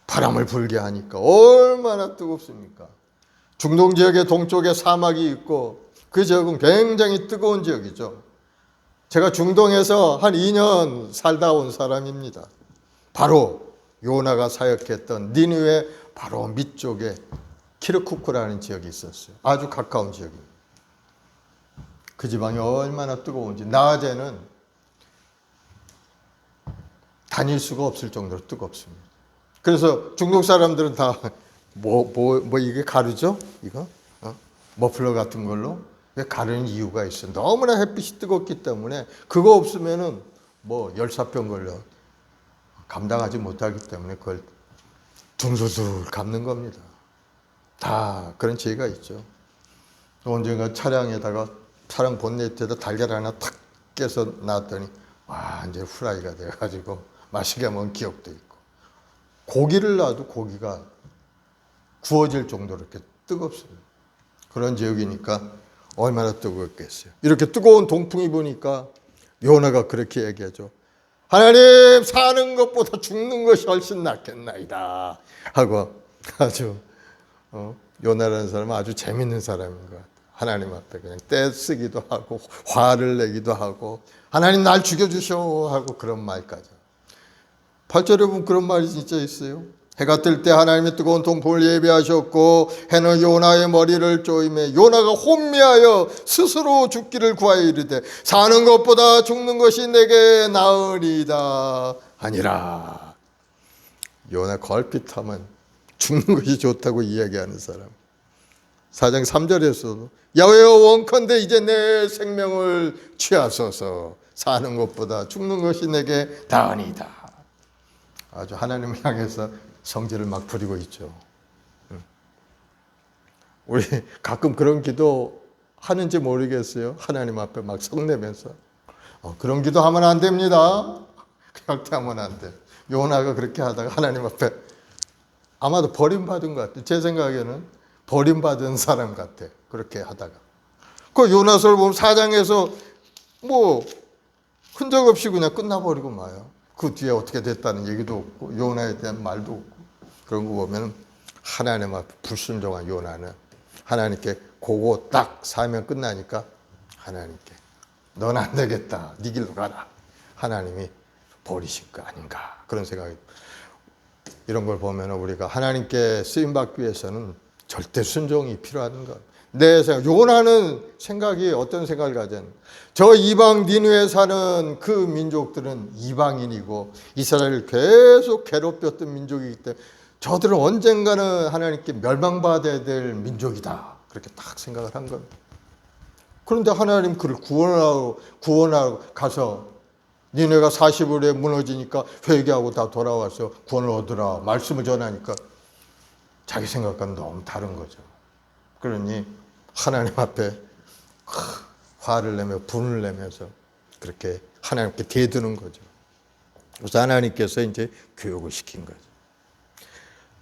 A: 바람을 불게 하니까 얼마나 뜨겁습니까? 중동 지역의 동쪽에 사막이 있고 그 지역은 굉장히 뜨거운 지역이죠. 제가 중동에서 한 2년 살다 온 사람입니다. 바로 요나가 사역했던 니느웨 바로 밑쪽에 키르쿠크라는 지역이 있었어요. 아주 가까운 지역입니다. 그 지방이 얼마나 뜨거운지 낮에는 다닐 수가 없을 정도로 뜨겁습니다. 그래서 중동 사람들은 다 이게 가루죠? 이거? 머플러 같은 걸로 가르는 이유가 있어. 너무나 햇빛이 뜨겁기 때문에 그거 없으면은 열사병 걸려 감당하지 못하기 때문에 그걸 둥글둥글 감는 겁니다. 다 그런 지혜가 있죠. 언젠가 차량 본네트에다 달걀 하나 탁 깨서 놨더니 완전 후라이가 돼가지고 맛있게 먹은 기억도 있고, 고기를 놔도 고기가 구워질 정도로 이렇게 뜨겁습니다. 그런 지역이니까 얼마나 뜨겁겠어요. 이렇게 뜨거운 동풍이 부니까 요나가 그렇게 얘기하죠. 하나님, 사는 것보다 죽는 것이 훨씬 낫겠나이다 하고 아주 요나라는 사람은 아주 재밌는 사람인 것 같아요. 하나님 앞에 그냥 떼쓰기도 하고 화를 내기도 하고 하나님 날 죽여주셔 하고 그런 말까지. 8절에 보면 그런 말이 진짜 있어요. 해가 뜰 때 하나님이 뜨거운 동풍을 예비하셨고 해는 요나의 머리를 쪼이매 요나가 혼미하여 스스로 죽기를 구하여 이르되 사는 것보다 죽는 것이 내게 나으리다 아니라. 요나 걸핏하면 죽는 것이 좋다고 이야기하는 사람. 4장 3절에서도 야훼여 원컨대 이제 내 생명을 취하소서 사는 것보다 죽는 것이 내게 나으니이다. 아주 하나님을 향해서 성질을 막 부리고 있죠. 우리 가끔 그런 기도 하는지 모르겠어요. 하나님 앞에 막 성내면서 그런 기도 하면 안 됩니다. 그렇게 하면 안 돼. 요나가 그렇게 하다가 하나님 앞에 아마도 버림받은 것 같아요. 제 생각에는 버림받은 사람 같아. 그렇게 하다가 그 요나서를 보면 4장에서 흔적 없이 그냥 끝나버리고 마요. 그 뒤에 어떻게 됐다는 얘기도 없고 요나에 대한 말도 없고. 그런 거 보면 하나님 앞에 불순종한 요나는 하나님께 그거 딱 사면 끝나니까 하나님께 넌 안 되겠다, 네 길로 가라, 하나님이 버리신 거 아닌가 그런 생각이. 이런 걸 보면 우리가 하나님께 쓰임받기 위해서는 절대 순종이 필요한 것. 내 생각, 요나는 생각이 어떤 생각을 가졌나. 저 이방 니느웨에 사는 그 민족들은 이방인이고 이스라엘을 계속 괴롭혔던 민족이기 때문에 저들은 언젠가는 하나님께 멸망받아야 될 민족이다. 그렇게 딱 생각을 한 겁니다. 그런데 하나님 그를 구원하러 가서 니네가 40일에 무너지니까 회개하고 다 돌아와서 구원을 얻으라 말씀을 전하니까 자기 생각과는 너무 다른 거죠. 그러니 하나님 앞에 화를 내며 분을 내면서 그렇게 하나님께 대드는 거죠. 그래서 하나님께서 이제 교육을 시킨 거죠.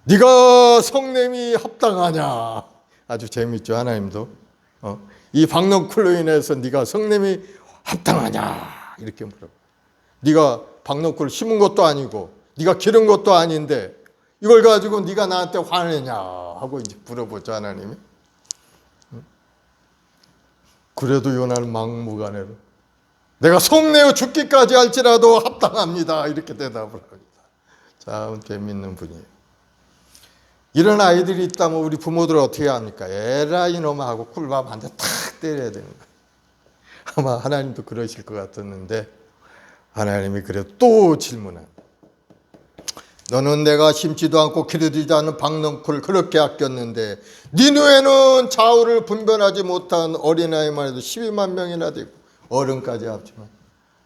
A: 네가 성냄이 합당하냐? 아주 재밌죠. 하나님도 이 박넝쿨로 인해서 네가 성냄이 합당하냐? 이렇게 물어봐. 네가 박넝쿨을 심은 것도 아니고 네가 기른 것도 아닌데 이걸 가지고 네가 나한테 화내냐 하고 이제 물어보죠. 하나님이. 그래도 요나는 막무가내로 내가 성내어 죽기까지 할지라도 합당합니다 이렇게 대답을 합니다. 참 재밌는 분이에요. 이런 아이들이 있다면 우리 부모들은 어떻게 합니까? 에라 이놈아 하고 꿀밤 한 대 탁 때려야 되는 거예요. 아마 하나님도 그러실 것 같았는데 하나님이 그래도 또 질문합니다. 너는 내가 심지도 않고 기르지도 않은 박넝쿨을 그렇게 아꼈는데 니느웨는 좌우를 분별하지 못한 어린아이만 해도 12만 명이나 되고 어른까지 합치면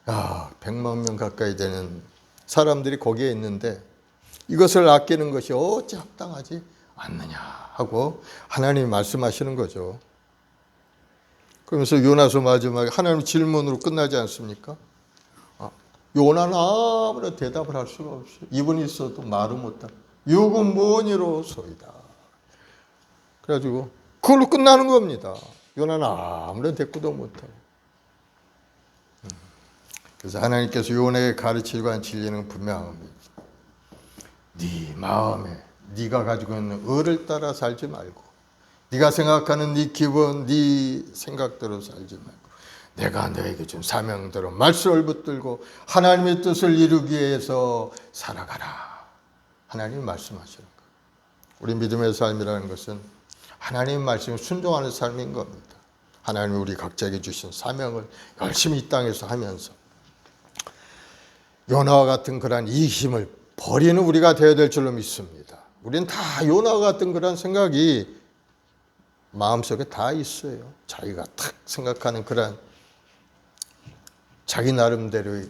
A: 100만 명 가까이 되는 사람들이 거기에 있는데 이것을 아끼는 것이 어찌 합당하지 않느냐 하고 하나님이 말씀하시는 거죠. 그러면서 요나서 마지막에 하나님 질문으로 끝나지 않습니까? 요나는 아무런 대답을 할 수가 없어요. 입은 있어도 말을 못하고 육은 무언이로소이다. 그래가지고 그걸로 끝나는 겁니다. 요나는 아무런 대꾸도 못하고 그래서 하나님께서 요나에게 가르치려고 한 진리는 분명합니다. 네 마음에 네가 가지고 있는 의를 따라 살지 말고, 네가 생각하는 네 기분, 네 생각대로 살지 말고, 내가 너에게 준 사명대로 말씀을 붙들고 하나님의 뜻을 이루기 위해서 살아가라. 하나님이 말씀하시는 거예요. 우리 믿음의 삶이라는 것은 하나님의 말씀에 순종하는 삶인 겁니다. 하나님이 우리 각자에게 주신 사명을 열심히 이 땅에서 하면서 요나와 같은 그런 이기심을 버리는 우리가 되어야 될 줄로 믿습니다. 우리는 다 요나와 같은 그런 생각이 마음속에 다 있어요. 자기가 탁 생각하는 그런 자기 나름대로의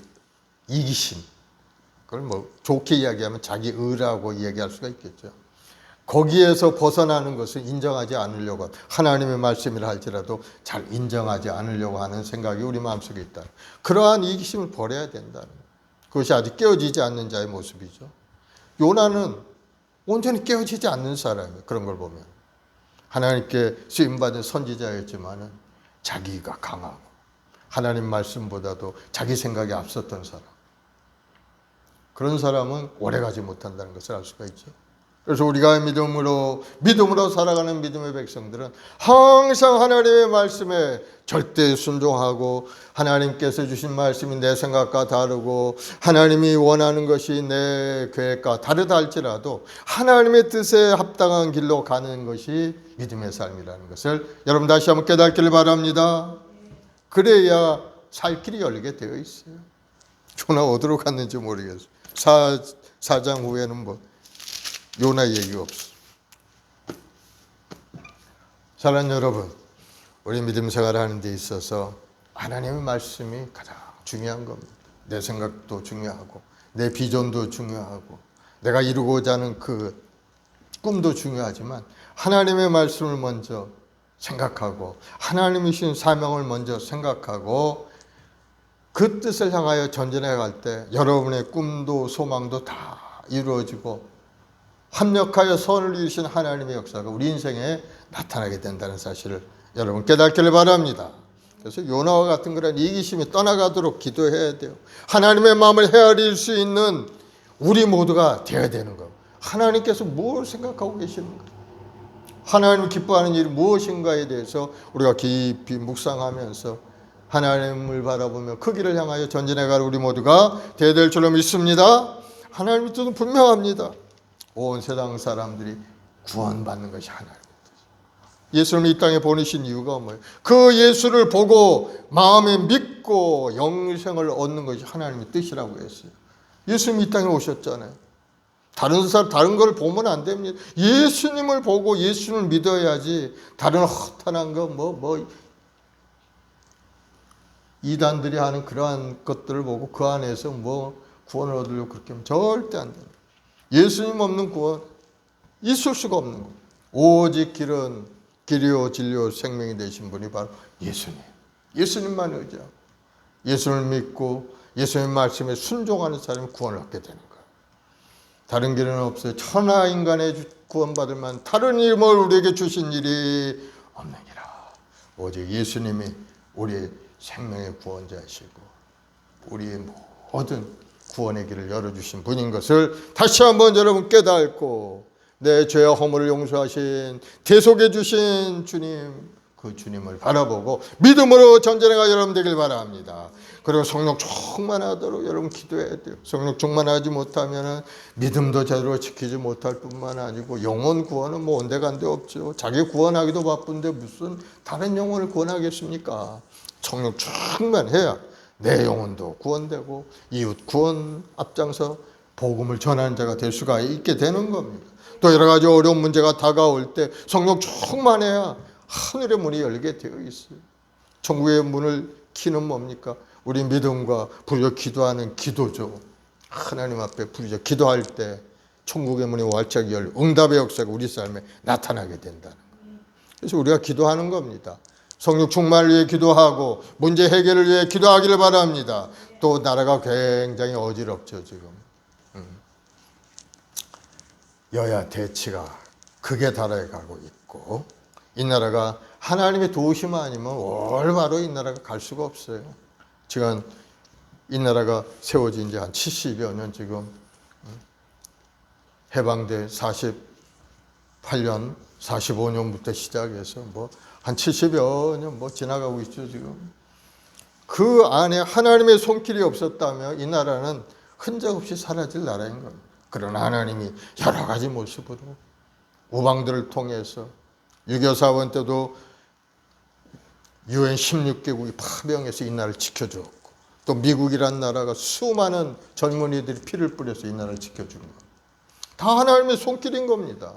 A: 이기심, 그걸 뭐 좋게 이야기하면 자기 의라고 이야기할 수가 있겠죠. 거기에서 벗어나는 것을 인정하지 않으려고, 하나님의 말씀이라 할지라도 잘 인정하지 않으려고 하는 생각이 우리 마음속에 있다. 그러한 이기심을 버려야 된다는 거예요. 그것이 아직 깨어지지 않는 자의 모습이죠. 요나는 온전히 깨어지지 않는 사람이에요. 그런 걸 보면 하나님께 쓰임받은 선지자였지만 자기가 강하고 하나님 말씀보다도 자기 생각이 앞섰던 사람, 그런 사람은 오래가지 못한다는 것을 알 수가 있죠. 그래서 우리가 믿음으로 살아가는 믿음의 백성들은 항상 하나님의 말씀에 절대 순종하고, 하나님께서 주신 말씀이 내 생각과 다르고 하나님이 원하는 것이 내 계획과 다르다 할지라도 하나님의 뜻에 합당한 길로 가는 것이 믿음의 삶이라는 것을 여러분 다시 한번 깨닫기를 바랍니다. 그래야 살 길이 열리게 되어 있어요. 요나 어디로 갔는지 모르겠어요. 4장 후에는 뭐 요나 얘기가 없어. 사랑하는 여러분, 우리 믿음 생활을 하는 데 있어서 하나님의 말씀이 가장 중요한 겁니다. 내 생각도 중요하고 내 비전도 중요하고 내가 이루고자 하는 그 꿈도 중요하지만 하나님의 말씀을 먼저 생각하고 하나님이 주신 사명을 먼저 생각하고 그 뜻을 향하여 전진해 갈 때 여러분의 꿈도 소망도 다 이루어지고 합력하여 선을 이루신 하나님의 역사가 우리 인생에 나타나게 된다는 사실을 여러분 깨닫기를 바랍니다. 그래서 요나와 같은 그런 이기심이 떠나가도록 기도해야 돼요. 하나님의 마음을 헤아릴 수 있는 우리 모두가 되어야 되는 거. 하나님께서 뭘 생각하고 계시는가, 하나님을 기뻐하는 일이 무엇인가에 대해서 우리가 깊이 묵상하면서 하나님을 바라보며 그 길을 향하여 전진해갈 우리 모두가 되어야 될 줄로 믿습니다. 하나님의 뜻은 분명합니다. 온 세상 사람들이 구원받는 것이 하나님의 뜻이에요. 예수님을 이 땅에 보내신 이유가 뭐예요? 그 예수를 보고 마음에 믿고 영생을 얻는 것이 하나님의 뜻이라고 했어요. 예수님이 이 땅에 오셨잖아요. 다른 걸 보면 안 됩니다. 예수님을 보고 예수님을 믿어야지 다른 허탄한 거 이단들이 하는 그러한 것들을 보고 그 안에서 뭐 구원을 얻으려고 그렇게 하면 절대 안 됩니다. 예수님 없는 구원 있을 수가 없는 거예요. 오직 길이요 진리요 생명이 되신 분이 바로 예수님. 예수님만 의지하고 예수를 믿고 예수님 말씀에 순종하는 사람이 구원을 얻게 되는 거예요. 다른 길은 없어요. 천하 인간의 구원받을 만한 다른 이름을 우리에게 주신 일이 없느니라. 오직 예수님이 우리의 생명의 구원자이시고 우리의 모든 구원의 길을 열어주신 분인 것을 다시 한번 여러분 깨닫고 내 죄와 허물을 용서하신 대속해 주신 주님, 그 주님을 바라보고 믿음으로 전진해가 여러분 되길 바랍니다. 그리고 성령 충만하도록 여러분 기도해야 돼요. 성령 충만하지 못하면 믿음도 제대로 지키지 못할 뿐만 아니고 영혼 구원은 뭐 온데간데 없죠. 자기 구원하기도 바쁜데 무슨 다른 영혼을 구원하겠습니까? 성령 충만해야 내 영혼도 구원되고 이웃 구원 앞장서 복음을 전하는 자가 될 수가 있게 되는 겁니다. 또 여러 가지 어려운 문제가 다가올 때 성령 충만해야 하늘의 문이 열게 되어 있어요. 천국의 문을 키는 뭡니까? 우리 믿음과 부르짖어 기도하는 기도죠. 하나님 앞에 부르짖어 기도할 때 천국의 문이 활짝 열려 응답의 역사가 우리 삶에 나타나게 된다는 거예요. 그래서 우리가 기도하는 겁니다. 성령 충만을 위해 기도하고 문제 해결을 위해 기도하기를 바랍니다. 또 나라가 굉장히 어지럽죠 지금. 여야 대치가 극에 달해가고 있고 이 나라가 하나님의 도우심 아니면 올바로 이 나라가 갈 수가 없어요. 지금 이 나라가 세워진 지 한 70여 년 지금 해방돼 48년, 45년부터 시작해서 뭐 한 70여 년 뭐 지나가고 있죠 지금. 그 안에 하나님의 손길이 없었다면 이 나라는 흔적 없이 사라질 나라인 겁니다. 그러나 하나님이 여러 가지 모습으로 우방들을 통해서 6.25 사건 때도 UN 16개국이 파병해서 이 나라를 지켜주었고, 또 미국이란 나라가 수많은 젊은이들이 피를 뿌려서 이 나라를 지켜준 것. 다 하나님의 손길인 겁니다.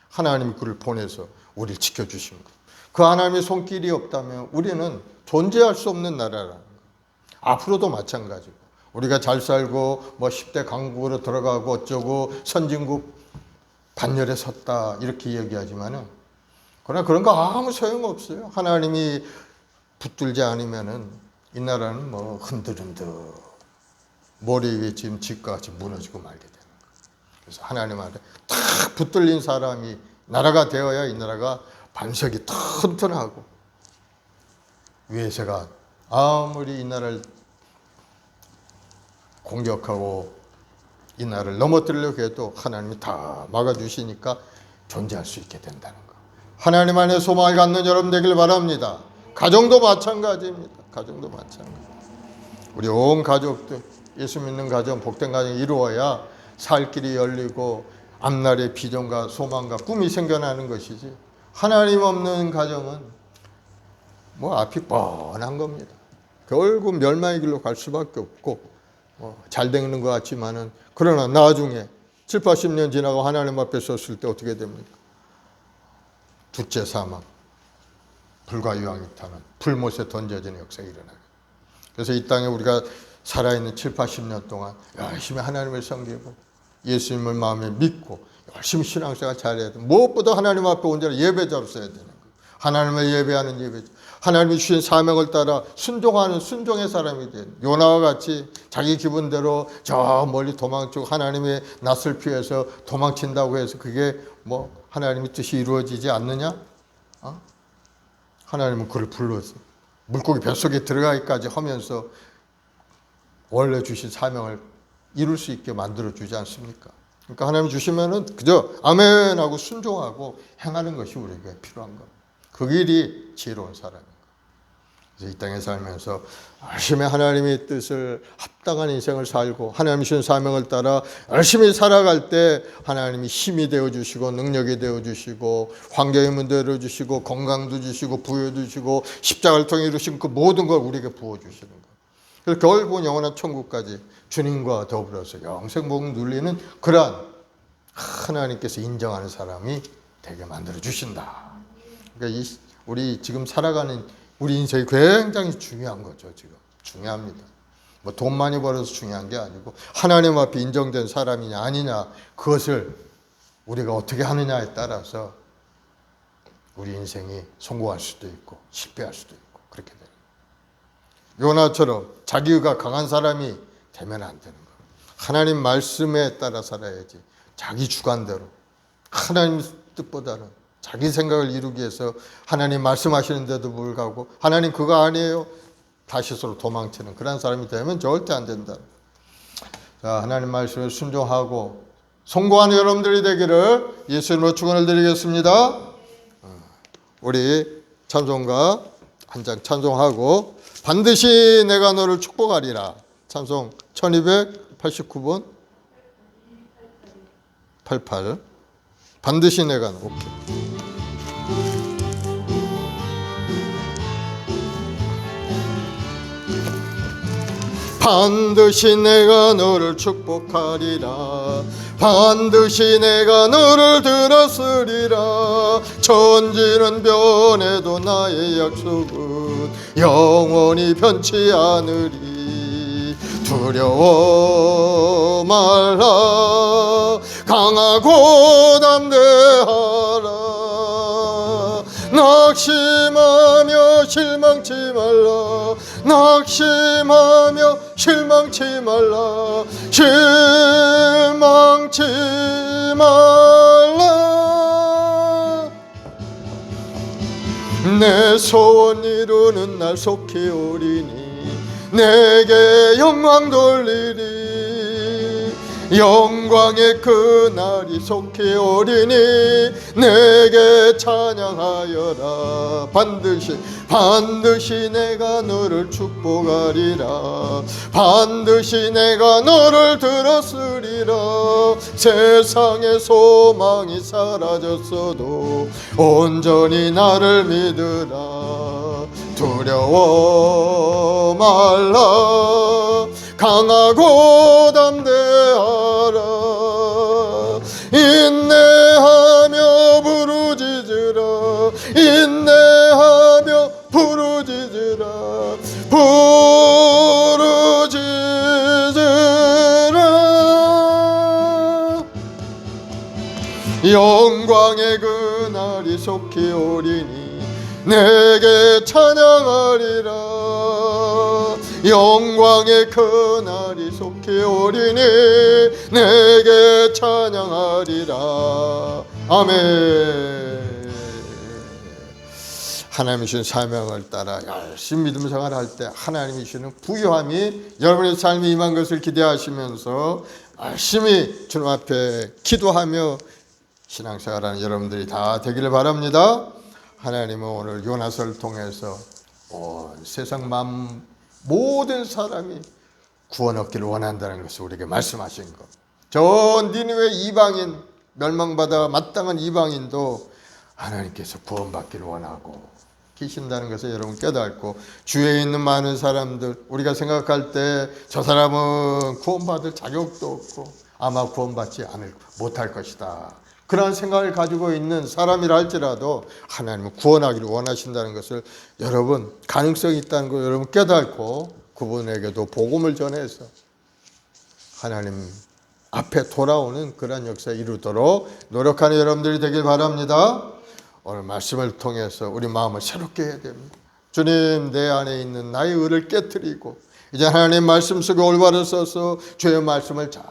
A: 하나님이 그를 보내서 우리를 지켜주신 것. 그 하나님의 손길이 없다면 우리는 존재할 수 없는 나라라는 것. 앞으로도 마찬가지고 우리가 잘 살고 뭐 10대 강국으로 들어가고 어쩌고 선진국 반열에 섰다 이렇게 얘기하지만은, 그러나 그런 거 아무 소용없어요. 하나님이 붙들지 않으면은 이 나라는 뭐 흔들흔들 모래 위에 지금 집과 같이 무너지고 말게 되는 거예요. 그래서 하나님 안에 탁 붙들린 사람이 나라가 되어야 이 나라가 반석이 튼튼하고, 외세가 아무리 이 나라를 공격하고 이 나라를 넘어뜨리려고 해도 하나님이 다 막아주시니까 존재할 수 있게 된다는 거. 하나님 안에 소망을 갖는 여러분 되길 바랍니다. 가정도 마찬가지입니다. 가정도 마찬가지. 우리 온 가족들, 예수 믿는 가정, 복된 가정이 이루어야 살 길이 열리고 앞날의 비전과 소망과 꿈이 생겨나는 것이지, 하나님 없는 가정은 뭐 앞이 뻔한 겁니다. 결국 멸망의 길로 갈 수밖에 없고, 잘 되는 것 같지만은, 그러나 나중에 7, 80년 지나고 하나님 앞에 섰을 때 어떻게 됩니까? 둘째 사망, 불과 유황이 타는 불못에 던져지는 역사가 일어나요. 그래서 이 땅에 우리가 살아있는 7, 80년 동안 열심히 하나님을 섬기고 예수님을 마음에 믿고 열심히 신앙생활 잘해야 돼. 무엇보다 하나님 앞에 온전히 예배자로 써야 되는 거예요. 하나님을 예배하는 예배자. 하나님이 주신 사명을 따라 순종하는 순종의 사람이 된, 요나와 같이 자기 기분대로 저 멀리 도망치고 하나님의 낯을 피해서 도망친다고 해서 그게 뭐 하나님의 뜻이 이루어지지 않느냐? 하나님은 그를 불러서 물고기 뱃속에 들어가기까지 하면서 원래 주신 사명을 이룰 수 있게 만들어 주지 않습니까? 그러니까 하나님 주시면은 그저 아멘 하고 순종하고 행하는 것이 우리에게 필요한 것. 그 길이 지혜로운 사람인 것. 그래서 이 땅에 살면서 열심히 하나님의 뜻을 합당한 인생을 살고 하나님이 주신 사명을 따라 열심히 살아갈 때 하나님이 힘이 되어주시고 능력이 되어주시고 환경의 문제를 주시고 건강도 주시고 부여도 주시고 십자가를 통해 이루신 그 모든 걸 우리에게 부어주시는 것. 그래서 결국은 영원한 천국까지 주님과 더불어서 영생복음 누리는 그러한 하나님께서 인정하는 사람이 되게 만들어 주신다. 그러니까 우리 지금 살아가는 우리 인생이 굉장히 중요한 거죠. 지금 중요합니다. 뭐 돈 많이 벌어서 중요한 게 아니고 하나님 앞에 인정된 사람이냐 아니냐, 그것을 우리가 어떻게 하느냐에 따라서 우리 인생이 성공할 수도 있고 실패할 수도 있고 그렇게 돼요. 요나처럼 자기가 강한 사람이 되면 안 되는 거예요. 하나님 말씀에 따라 살아야지 자기 주관대로, 하나님 뜻보다는 자기 생각을 이루기 위해서 하나님 말씀하시는데도 불구하고 하나님 그거 아니에요, 다시스로 도망치는 그런 사람이 되면 절대 안 된다. 자, 하나님 말씀에 순종하고 성공하는 여러분들이 되기를 예수님으로 축원을 드리겠습니다. 우리 찬송가 한 장 찬송하고 반드시 내가 너를 축복하리라. 찬송 1289번 88. 반드시 내가 오케이. 반드시 내가 너를 축복하리라. 반드시 내가 너를 들었으리라. 천지는 변해도 나의 약속은 영원히 변치 않으리. 두려워 말라. 강하고 담대하라. 낙심하며 실망치 말라. 낙심하며 실망치 말라. 실망치 말라. 내 소원 이루는 날 속히 오리니. 내게 영광 돌리리. 영광의 그날이 속히 오리니 내게 찬양하여라. 반드시 내가 너를 축복하리라. 반드시 내가 너를 들었으리라. 세상의 소망이 사라졌어도 온전히 나를 믿으라. 두려워 말라. 강하고 담대하라. 인내하며 부르짖으라. 인내하며 부르짖으라. 부르짖으라. 영광의 그날이 속히 오리니 내게 찬양하리라. 영광의 그날이 속히 오리니 내게 찬양하리라. 아멘. 하나님이 주신 사명을 따라 열심히 믿음 생활할 때 하나님이 주시는 부유함이 여러분의 삶에 임한 것을 기대하시면서 열심히 주님 앞에 기도하며 신앙생활하는 여러분들이 다 되기를 바랍니다. 하나님은 오늘 요나서를 통해서 온 세상 모든 사람이 구원 얻기를 원한다는 것을 우리에게 말씀하신 것. 저 니느웨 이방인, 멸망받아 마땅한 이방인도 하나님께서 구원받기를 원하고 계신다는 것을 여러분 깨닫고, 주위에 있는 많은 사람들, 우리가 생각할 때 저 사람은 구원받을 자격도 없고 아마 구원받지 못할 것이다, 그런 생각을 가지고 있는 사람이라 할지라도 하나님은 구원하기를 원하신다는 것을 여러분, 가능성이 있다는 걸 여러분 깨닫고 그분에게도 복음을 전해서 하나님 앞에 돌아오는 그런 역사에 이루도록 노력하는 여러분들이 되길 바랍니다. 오늘 말씀을 통해서 우리 마음을 새롭게 해야 됩니다. 주님, 내 안에 있는 나의 의를 깨트리고 이제 하나님 말씀 속에 올바로 서서 주의 말씀을 잘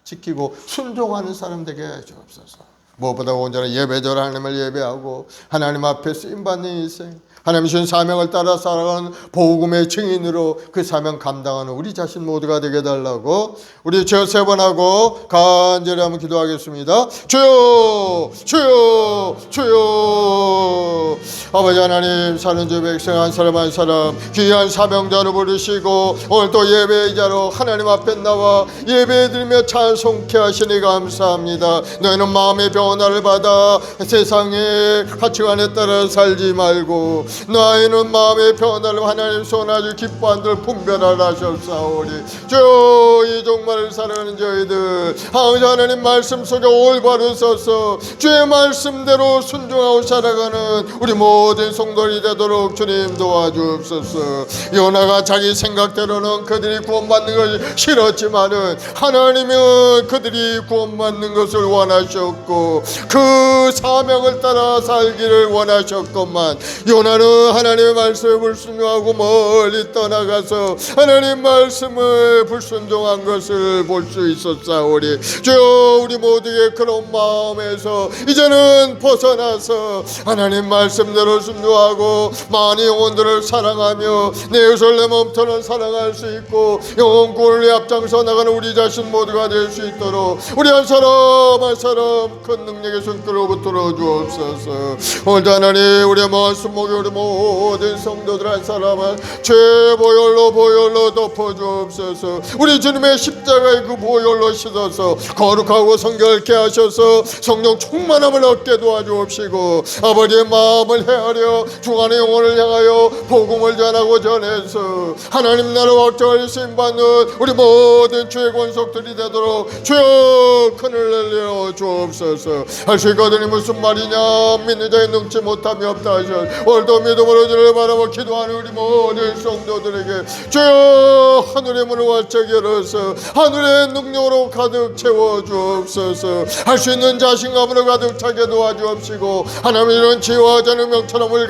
A: 지키고 순종하는 사람 되게 해 주옵소서. 무엇보다 온전한 예배자로 하나님을 예배하고 하나님 앞에 쓰임받는 인생, 하나님 주신 사명을 따라 살아가는 복음의 증인으로 그 사명 감당하는 우리 자신 모두가 되게 해달라고 우리 제어 세 번 하고 간절히 한번 기도하겠습니다. 주여, 주여, 주여. 아버지 하나님, 사는 주 백성 한 사람 한 사람 귀한 사명자로 부르시고 오늘 또 예배자로 하나님 앞에 나와 예배드리며 찬송케 하시니 감사합니다. 너희는 마음의 변화를 받아 세상의 가치관에 따라 살지 말고 너희는 마음의 변화를 하나님 손아주 기뻐한들 분별하라 하셨사오니, 주여, 이 종말을 살아가는 저희들 항상 하나님 말씀 속에 올바로 서서 주의 말씀대로 순종하고 살아가는 우리 모든 성도들이 되도록 주님 도와주옵소서. 요나가 자기 생각대로는 그들이 구원받는 것이 싫었지만은 하나님은 그들이 구원받는 것을 원하셨고 그 사명을 따라 살기를 원하셨건만, 요나는 하나님의 말씀에 불순종하고 멀리 떠나가서 하나님 말씀을 불순종한 것을 볼 수 있었사오니, 주여, 우리 모두의 그런 마음에서 이제는 벗어나서 하나님 말씀대로 순종하고 많은 영혼들을 사랑하며 내 예루살렘 엄터는 사랑할 수 있고 영혼 구원을 위해 앞장서 나가는 우리 자신 모두가 될 수 있도록 우리 한 사람 한 사람 큰 능력의 손길로 붙들어 주옵소서. 오늘도 하나님, 우리의 말씀 목에 우리 모든 성도들 한 사람은 죄 보혈로 덮어 주옵소서. 우리 주님의 십자가의 그 보혈로 씻어서 거룩하고 성결케 하셔서 성령 충만함을 얻게 도와주옵시고, 아버지의 마음을 헤아려 주간의 영혼을 향하여 복음을 전하고 전해서 하나님 나라 확장을 쓰임받는 우리 모든 주의 권속들이 되도록 주여 큰을 내려 주옵소서. 할 수 있거든요. 무슨 말이냐, 믿는 자의 능치 못함이 없다 하셔. 오늘도 믿음으로 주를 바라보 기도하는 우리 모든 성도들에게 주여 하늘의 문을 활짝 열어서 하늘의 능력으로 가득 채워 주옵소서. 할 수 있는 자신감으로 가득 차게 도와주옵시고 하나님 이런 지혜와 전능명처럼을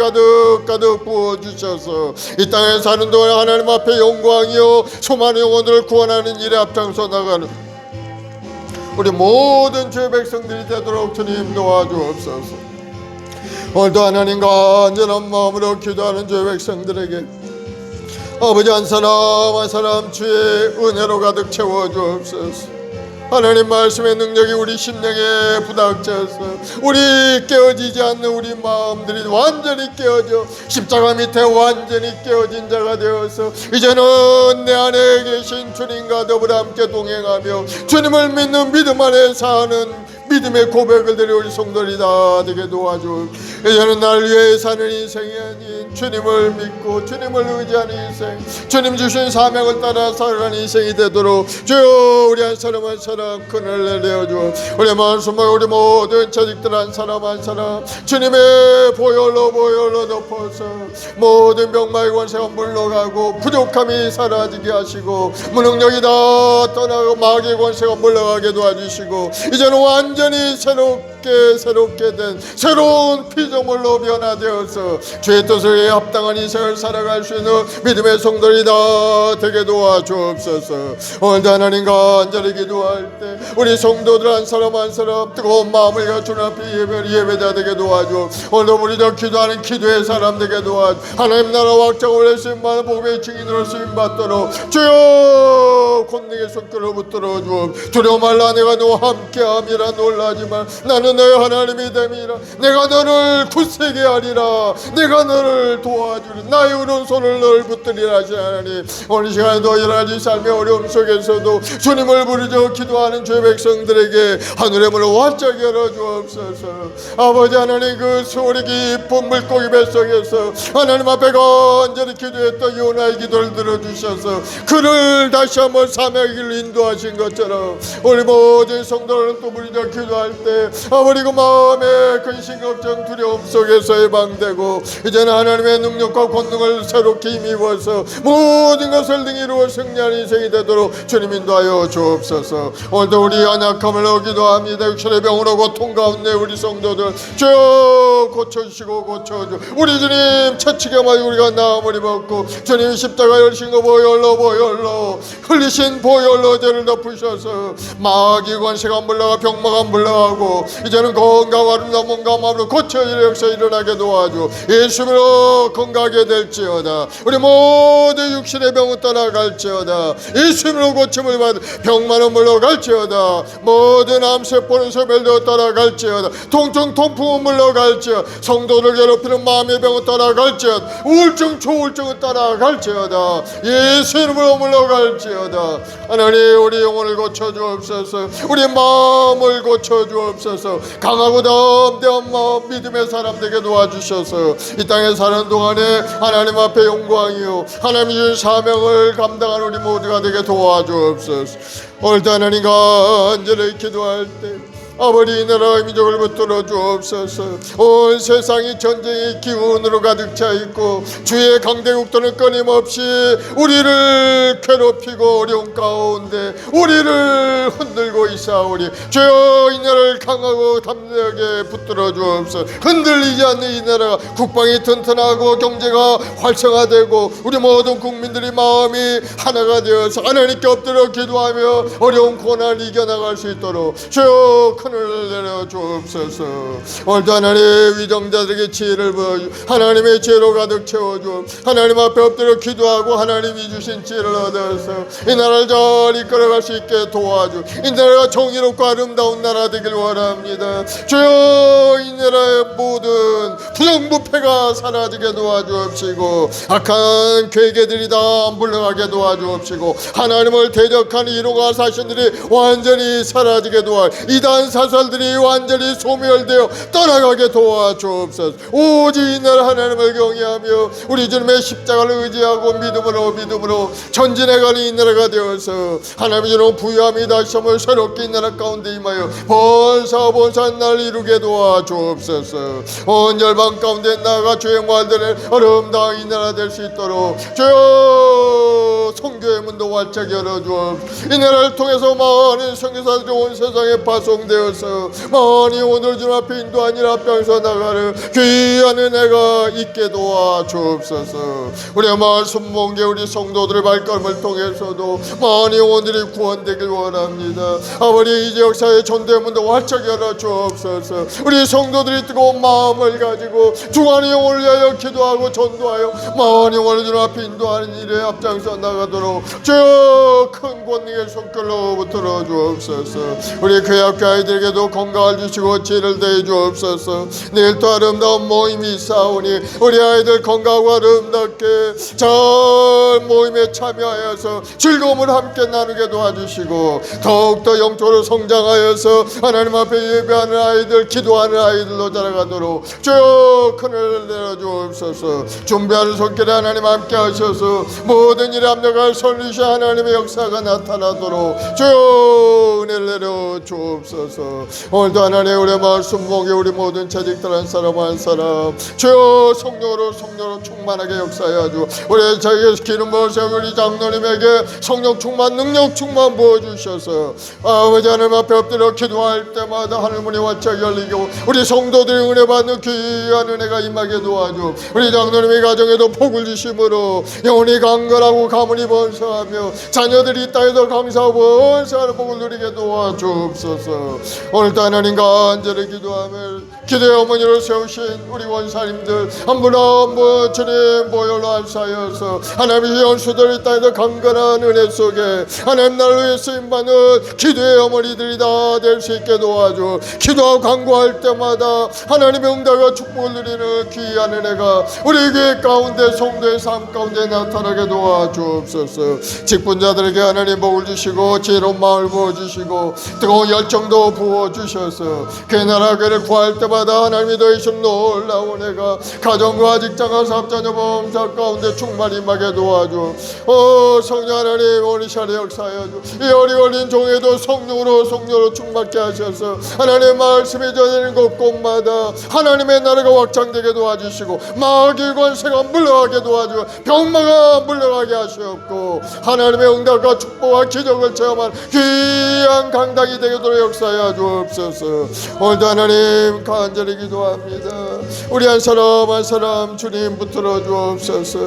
A: 가득 부어주셔서 이 땅에 사는 동안 하나님 앞에 영광이요 수많은 영혼들을 구원하는 일에 앞장서 나가는 우리 모든 주의 백성들이 되도록 주님 도와주옵소서. 오늘도 하나님 간절한 마음으로 기도하는 주의 백성들에게 아버지, 한 사람 한 사람 주의 은혜로 가득 채워주옵소서. 하나님 말씀의 능력이 우리 심령에 부닥쳐서 우리 깨어지지 않는 우리 마음들이 완전히 깨어져 십자가 밑에 완전히 깨어진 자가 되어서 이제는 내 안에 계신 주님과 더불어 함께 동행하며 주님을 믿는 믿음 안에 사는 믿음의 고백을 드려 우리 성도들이 다 되게 도와줘. 이제는 날 위해 사는 인생이 아닌 주님을 믿고 주님을 의지하는 인생, 주님 주신 사명을 따라 살아가는 인생이 되도록 주여 우리 한 사람 한 사람 그늘 내려줘. 우리 말씀을 우리 모든 자식들 한 사람 한 사람 주님의 보혈로 덮어서 모든 병마의 권세가 물러가고 부족함이 사라지게 하시고 무능력이 다 떠나고 마귀의 권세가 물러가게 도와주시고 이제는 완전히 새롭게 된 새로운 피조물로 변화되어서 주의 뜻에 합당한 인생을 살아갈 수 있는 믿음의 성도들이 다 되게 도와주옵소서. 오늘도 하나님 간절히 기도할 때 우리 성도들 한 사람 한 사람 뜨거운 마음을 갖춘 앞에 예배자 되게 도와줘. 오늘도 우리도 기도하는 기도의 사람 되게 도와줘. 하나님 나라 확장 올리신 많은 복의 증인으로 쓰임받도록 주여 권능의 손길로 붙들어 주옵. 두려워 말라. 내가 너와 함께함이라 놀라지만 나는 너의 하나님이 됨이라. 내가 너를 굳세게 하리라. 내가 너를 도와주리. 나의 오른손을 너를 붙들리라 하신 하나님, 오늘 시간에도 여러 가지 삶의 어려움 속에서도 주님을 부르짖어 기도하는 주의 백성들에게 하늘의 문을 활짝 열어주옵소서. 아버지 하나님, 그 소리 깊은 물고기 뱃속에서 하나님 앞에 간절히 기도했던 요나의 기도를 들어주셔서 그를 다시 한번 사명의 길로 인도하신 것처럼 우리 모든 성도들은 또 부르짖어 기도할 때 아버지 그 마음의 근심 걱정 두려움 속에서 해방되고 이제는 하나님의 능력과 권능을 새롭게 힘입어서 모든 것을 등이루어 승리하는 인생이 되도록 주님 인도하여 주옵소서. 오늘도 우리 연약함을 기도합니다. 육신의 병으로 고통 가운데 우리 성도들 주여 고쳐주시고 고쳐줘. 우리 주님 채찍에 맞아 우리가 나음을 입었고 주님 십자가 열신 거 보혈로 흘리신 보혈로 죄를 덮으셔서 마귀 권세가 물러가 병마가 물러가고 이제는 건강과 아름다운 몸과 마음으로 고쳐지는 역사 일어나게 도와줘. 예수님으로 건강하게 될지어다. 우리 모든 육신의 병은 떠나갈지어다. 예수님으로 고침을 받은 병만은 물러갈지어다. 모든 암세포는 소멸되어 떠나갈지어다. 통증 통풍은 물러갈지어다. 성도를 괴롭히는 마음의 병은 떠나갈지어다. 우울증 초우울증은 떠나갈지어다. 예수님으로 물러갈지어다. 하나님, 우리 영혼을 고쳐주옵소서. 우리 마음을 고쳐주옵소서. 강하고 담대한 마음 믿음의 사람 되게 도와주셔서 이 땅에 사는 동안에 하나님 앞에 영광이요 하나님이 주신 사명을 감당하는 우리 모두가 되게 도와주옵소서. 오늘도 하나님 간절히 기도할 때 아버지 이 나라와 민족을 붙들어 주옵소서. 온 세상이 전쟁의 기운으로 가득 차 있고 주의 강대국도는 끊임없이 우리를 괴롭히고 어려운 가운데 우리를 흔들고 있사오니 주여 이 나라를 강하고 담대하게 붙들어 주옵소서. 흔들리지 않는 이 나라가 국방이 튼튼하고 경제가 활성화되고 우리 모든 국민들이 마음이 하나가 되어서 하나님께 엎드려 기도하며 어려운 고난을 이겨나갈 수 있도록 주여 큰을 내려 주옵소서. 오늘도 하나님의 위정자들에게 지혜를 보여주 하나님의 지혜로 가득 채워주 하나님 앞에 엎드려 기도하고 하나님이 주신 지혜를 얻어서 이 나라를 잘 이끌어갈 수 있게 도와주 이 나라가 정의롭고 아름다운 나라 되길 원합니다. 주여 이 나라의 모든 부정부패가 사라지게 도와주옵시고 악한 괴계들이 다 물러가게 도와주옵시고 하나님을 대적하는 이로가 사신들이 완전히 사라지게 도와 이단 사설들이 완전히 소멸되어 떠나가게 도와주옵소서. 오직 이 나라 하나님을 경외하며 우리 주님의 십자가를 의지하고 믿음으로 전진해가는 이 나라가 되어서 하나님의 주는 부유함이 다시 한번 새롭게 이 나라 가운데 임하여 번사한 날 이루게 도와주옵소서. 온 열방 가운데 나아가 주의 말들을 아름다운 이 나라 될 수 있도록 주여 선교의 문도 활짝 열어주옵소서. 이 나라를 통해서 많은 선교사들이 온 세상에 파송되어 주옵소서. 많이 오늘 주 앞에 인도하니 앞장서 나가는 귀한 은혜가 있게 도와 주옵소서. 우리의 말씀 몽개 우리 성도들의 발걸음을 통해서도 많이 오늘이 구원되길 원합니다. 아버지 이 지역사회 전대문도 활짝 열어 주옵소서. 우리 성도들이 뜨거운 마음을 가지고 주관이 영혼을 위하여 기도하고 전도하여 많이 오늘 주 앞에 인도하는 일에 앞장서 나가도록 주여 큰 권능의 손길로 붙들어 주옵소서. 우리 교회 아이들에게도 건강을 주시고 지혜를 대해 주옵소서. 내일 또 아름다운 모임이 있사오니 우리 아이들 건강하고 아름답게 잘 모임에 참여하여서 즐거움을 함께 나누게 도와주시고 더욱더 영적으로 성장하여서 하나님 앞에 예배하는 아이들 기도하는 아이들로 자라가도록 주여 큰 은혜를 내려주옵소서. 준비하는 손길에 하나님 함께 하셔서 모든 일에 합력할 선리시 하나님의 역사가 나타나도록 주여 은혜를 내려주옵소서. 오늘도 하나님 우리 말씀 목에 우리 모든 자식들 한 사람 한 사람 주여 성령으로 충만하게 역사하여 주 우리 자기의 기름 부으셔 우리 장로님에게 성령 충만 능력 충만 부어주셔서 아버지 하나님 앞에 엎드려 기도할 때마다 하늘 문이 활짝 열리고 우리 성도들이 은혜 받는 귀한 은혜가 임하게 도와주 우리 장로님의 가정에도 복을 주심으로 영혼이 강건하고 가문이 번성하며 자녀들이 이 땅에서 감사하고 번성하는 복을 누리게 도와주옵소서. 오늘도 하나님 간절히 기도하며 기도의 어머니로 세우신 우리 원사님들 한 분 한 분 주님 보혈로 안사여서 하나님의 연수들 이 땅에서 강건한 은혜 속에 하나님 나를 위해 쓰임받는 기도의 어머니들이 다 될 수 있게 도와줘. 기도하고 간구할 때마다 하나님의 응답과 축복을 누리는 귀한 은혜가 우리 교회 가운데 성도의 삶 가운데 나타나게 도와주옵소서. 직분자들에게 하나님 복을 주시고 지혜로운 마음을 부어주시고 뜨거운 열정도 부어주셔서 그 나라 교회를 구할 때마다 하나님이 더해주신 놀라운 은혜가 가정과 직장과 사업자녀 범사 가운데 충만히 임하게 도와줘. 성령 하나님 오늘 시간에 역사하여 주. 이 어리 걸린 종에도 성령으로 충만케 하셔서 하나님의 말씀이 전하는 곳곳마다 하나님의 나라가 확장되게 도와주시고 마귀 권세가 물러가게 도와주고 병마가 물러가게 하시옵고 하나님의 응답과 축복과 기적을 체험한 귀한 강당이 되도록 역사하여 주옵소서. 오늘도 하나님 간절히 기도합니다. 우리 한 사람 한 사람 주님 붙들어 주옵소서.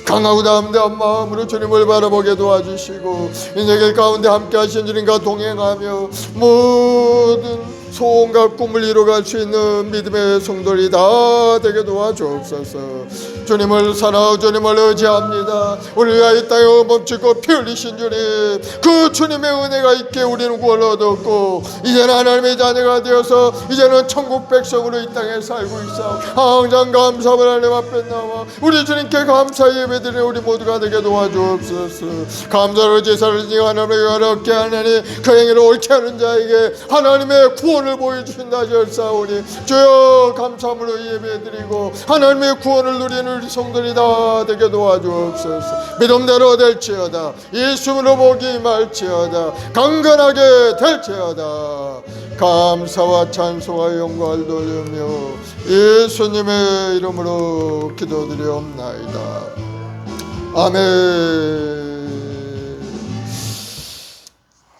A: 강하고 담대한 마음으로 주님을 바라보게 도와주시고 인생길 가운데 함께 하신 주님과 동행하며 모든 소원과 꿈을 이루어갈 수 있는 믿음의 성도들이 다 되게 도와주옵소서. 주님을 사랑하고 주님을 의지합니다. 우리 위하여 이 땅에 멈추고 피 흘리신 주님 그 주님의 은혜가 있게 우리는 구원을 얻었고 이제는 하나님의 자녀가 되어서 이제는 천국 백성으로 이 땅에 살고 있어 항상 감사함을 하나님 앞에 나와 우리 주님께 감사 예배드리는 우리 모두가 되게 도와주옵소서. 감사로 제사를 지어 하나님을 어렵게 하나니 그 행위를 옳게 하는 자에게 하나님의 구원을 보여주신다 하셨사오니 주여 감사함으로 예배드리고 하나님의 구원을 누리는 우리 성도들이 다 되게 도와주옵소서. 믿음대로 될지어다. 예수로 복이 임할지어다. 강건하게 될지어다. 감사와 찬송과 영광을 돌리며 예수님의 이름으로 기도드리옵나이다. 아멘.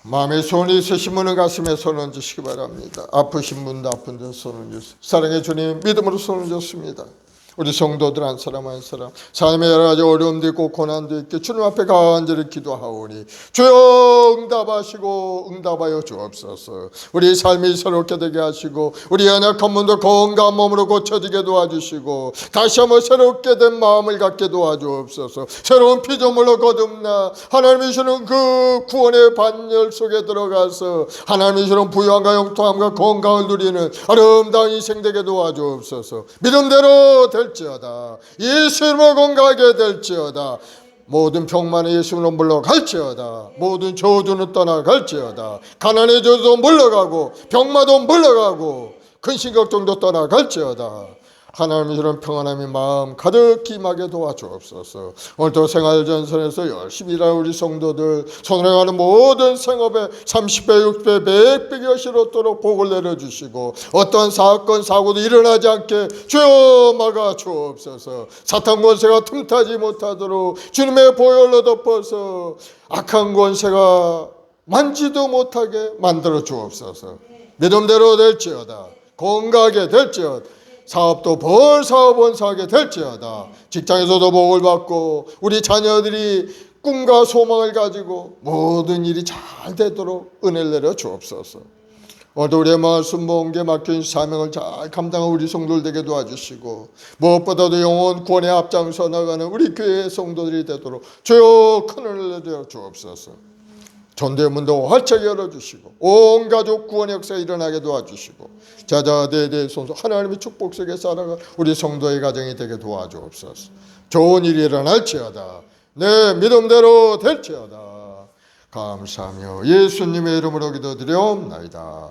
A: 마음에 손이 있으신 분은 가슴에 손을 얹으시기 바랍니다. 아프신 분도 아픈 데 손을 주세요. 사랑의 주님 믿음으로 손을 줬습니다. 우리 성도들 한 사람 한 사람 삶의 여러 가지 어려움도 있고 고난도 있게 주님 앞에 간절히 기도하오니 주여 응답하시고 응답하여 주옵소서. 우리 삶이 새롭게 되게 하시고 우리 연약한 몸도 건강한 몸으로 고쳐지게 도와주시고 다시 한번 새롭게 된 마음을 갖게 도와주옵소서. 새로운 피조물로 거듭나 하나님이 주는 그 구원의 반열 속에 들어가서 하나님이 주는 부유함과 영통함과 건강을 누리는 아름다운 인생 되게 도와주옵소서. 믿음대로 될지어다. 예수님으로 건강하게 될지어다. 모든 병만은 예수님으로 물러갈지어다. 모든 저주는 떠나갈지어다. 가난의 저주도 물러가고 병마도 물러가고 근심 걱정도 떠나갈지어다. 하나님이 주는 평안함이 마음 가득히 임하게 도와주옵소서. 오늘도 생활전선에서 열심히 일하는 우리 성도들 손으로 가는 모든 생업에 30배 60배 100배 여시롭도록 복을 내려주시고 어떤 사건 사고도 일어나지 않게 주여 막아주옵소서. 사탄 권세가 틈타지 못하도록 주님의 보혈로 덮어서 악한 권세가 만지도 못하게 만들어 주옵소서. 믿음대로 될지어다. 건강하게 될지어다. 사업도 벌사업원 사하게 될지어다. 직장에서도 복을 받고 우리 자녀들이 꿈과 소망을 가지고 모든 일이 잘 되도록 은혜를 내려 주옵소서. 오늘도 우리의 말씀 모험에 맡긴 사명을 잘 감당한 우리 성도들 되게 도와주시고 무엇보다도 영혼 구원에 앞장서 나가는 우리 교회의 성도들이 되도록 주여 큰 은혜를 내려 주옵소서. 전도의 문도 활짝 열어주시고 온 가족 구원의 역사가 일어나게 도와주시고 자자대대 손수 하나님의 축복 속에 살아가 우리 성도의 가정이 되게 도와주옵소서. 좋은 일이 일어날지어다. 내 믿음대로 될지어다. 감사하며 예수님의 이름으로 기도드리옵나이다.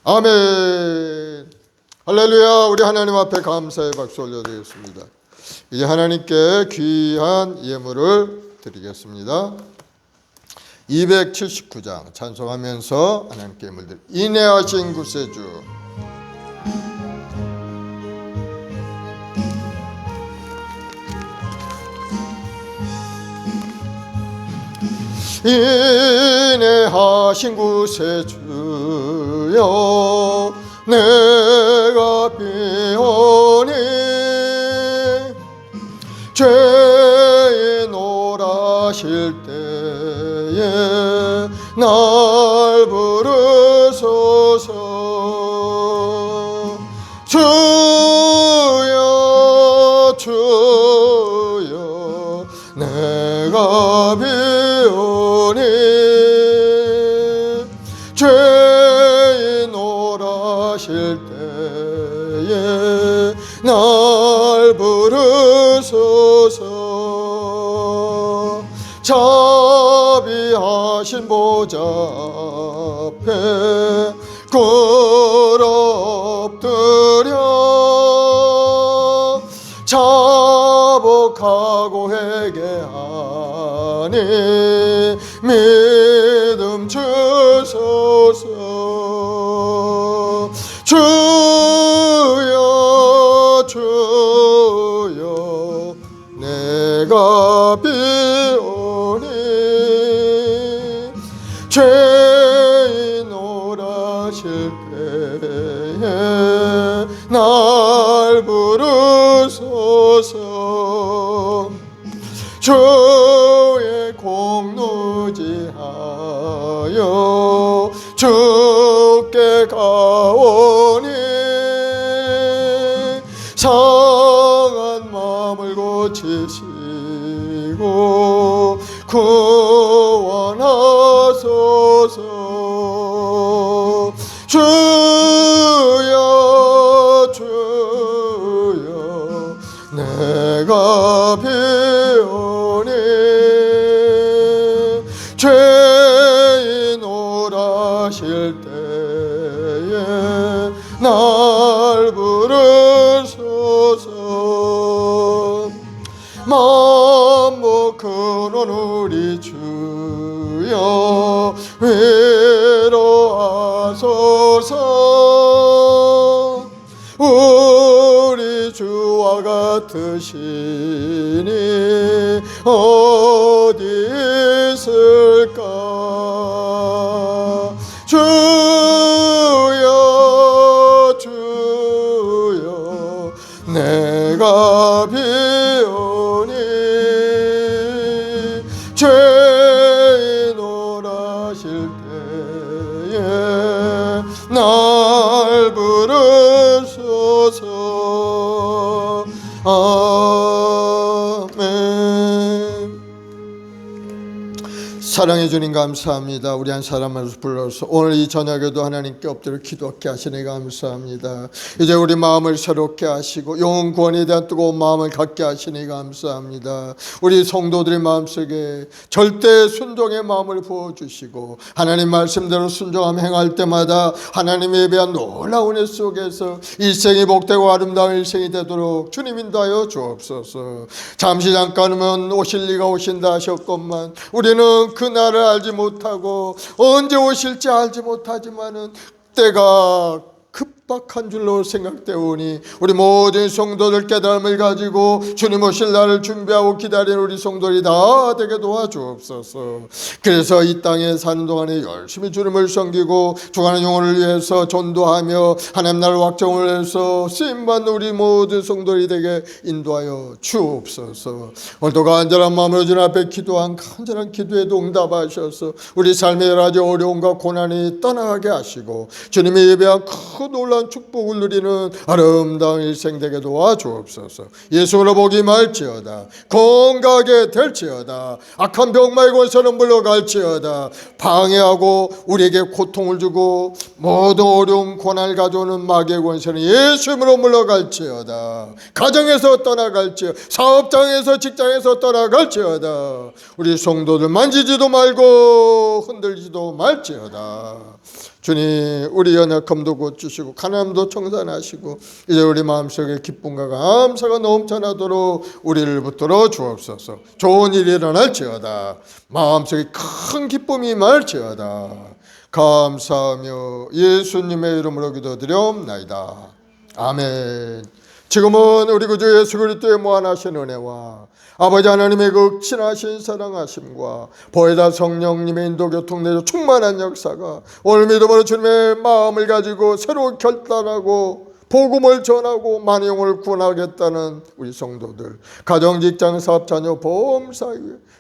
A: 아멘. 할렐루야. 우리 하나님 앞에 감사의 박수 올려드리겠습니다. 이제 하나님께 귀한 예물을 드리겠습니다. 279장 찬송하면서 하나님께 예물 드립니다. 인내하신 구세주. 인내하신 구세주여 내가 비오니 죄인 오라실 때에 날 부르소서. 주여 주여 내가 비오니 죄인 오라실 때에 날 부르소서. 자비하신 보좌 앞에 꿇어 엎드려 자복하고 회개하니 믿음 주소서. 주여 주여 내가 비오니 죄인 오라실 때에 날 부르소서. 주의 공로지하여 주께 가오니 상한 마음을 고치시고 구원하소서. 주여 주여 내가 비오니 죄인 오라실 때에 날 부르소서. 만복 근원 우리 주여 위로하소서. 우리 주와 같으시니 어디 있을까. 주여 주여 내가 비오니 죄인 오라실 때에 날 부르소서. 아멘. 사랑해 주님 감사합니다. 우리 한 사람을 불러서 오늘 이 저녁에도 하나님께 엎드려 기도하게 하시니 감사합니다. 이제 우리 마음을 새롭게 하시고 영혼 구원에 대한 뜨거운 마음을 갖게 하시니 감사합니다. 우리 성도들의 마음속에 절대 순종의 마음을 부어주시고 하나님 말씀대로 순종하며 행할 때마다 하나님에 대한 놀라운 은혜 속에서 일생이 복되고 아름다운 일생이 되도록 주님 인도하여 주옵소서. 잠시 잠깐은 오실 리가 오신다 하셨건만 우리는 그날을 알지 못하고 언제 오실지 알지 못하지만은 때가 팍팍한 줄로 생각되오니 우리 모든 성도들 깨달음을 가지고 주님 오실 날을 준비하고 기다리는 우리 성도들이 다 되게 도와주옵소서. 그래서 이 땅에 사는 동안에 열심히 주님을 섬기고 죽어가는 영혼을 위해서 전도하며 하나님 나라를 확정을 해서 쓰임받는 우리 모든 성도들이 되게 인도하여 주옵소서. 오늘도 간절한 마음으로 주님 앞에 기도한 간절한 기도에도 응답하셔서 우리 삶의 여러 가지 어려움과 고난이 떠나가게 하시고 주님의 예배한 큰 놀라운 축복을 누리는 아름다운 일생 되게 도와주옵소서. 예수로 복이 말지어다. 건강하게 될지어다. 악한 병마의 권세는 물러갈지어다. 방해하고 우리에게 고통을 주고 모든 어려움 고난을 가져오는 마귀의 권세는 예수님으로 물러갈지어다. 가정에서 떠나갈지어다. 사업장에서 직장에서 떠나갈지어다. 우리 성도들 만지지도 말고 흔들지도 말지어다. 주님, 우리 연약함도 고치시고 가난함도 청산하시고 이제 우리 마음속에 기쁨과 감사가 넘쳐나도록 우리를 붙들어 주옵소서. 좋은 일이 일어날지어다. 마음속에 큰 기쁨이 임할지어다. 감사하며 예수님의 이름으로 기도드리옵나이다. 아멘. 지금은 우리 구주 예수 그리스도의 무한하신 은혜와 아버지 하나님의 그 친하신 사랑하심과 보혜다 성령님의 인도 교통 내조 충만한 역사가 오늘 믿음으로 주님의 마음을 가지고 새로 결단하고 복음을 전하고 많은 영혼을 구원하겠다는 우리 성도들, 가정, 직장, 사업, 자녀, 보험, 사회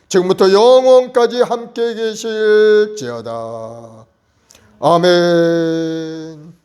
A: 지금부터 영원까지 함께 계실지어다. 아멘.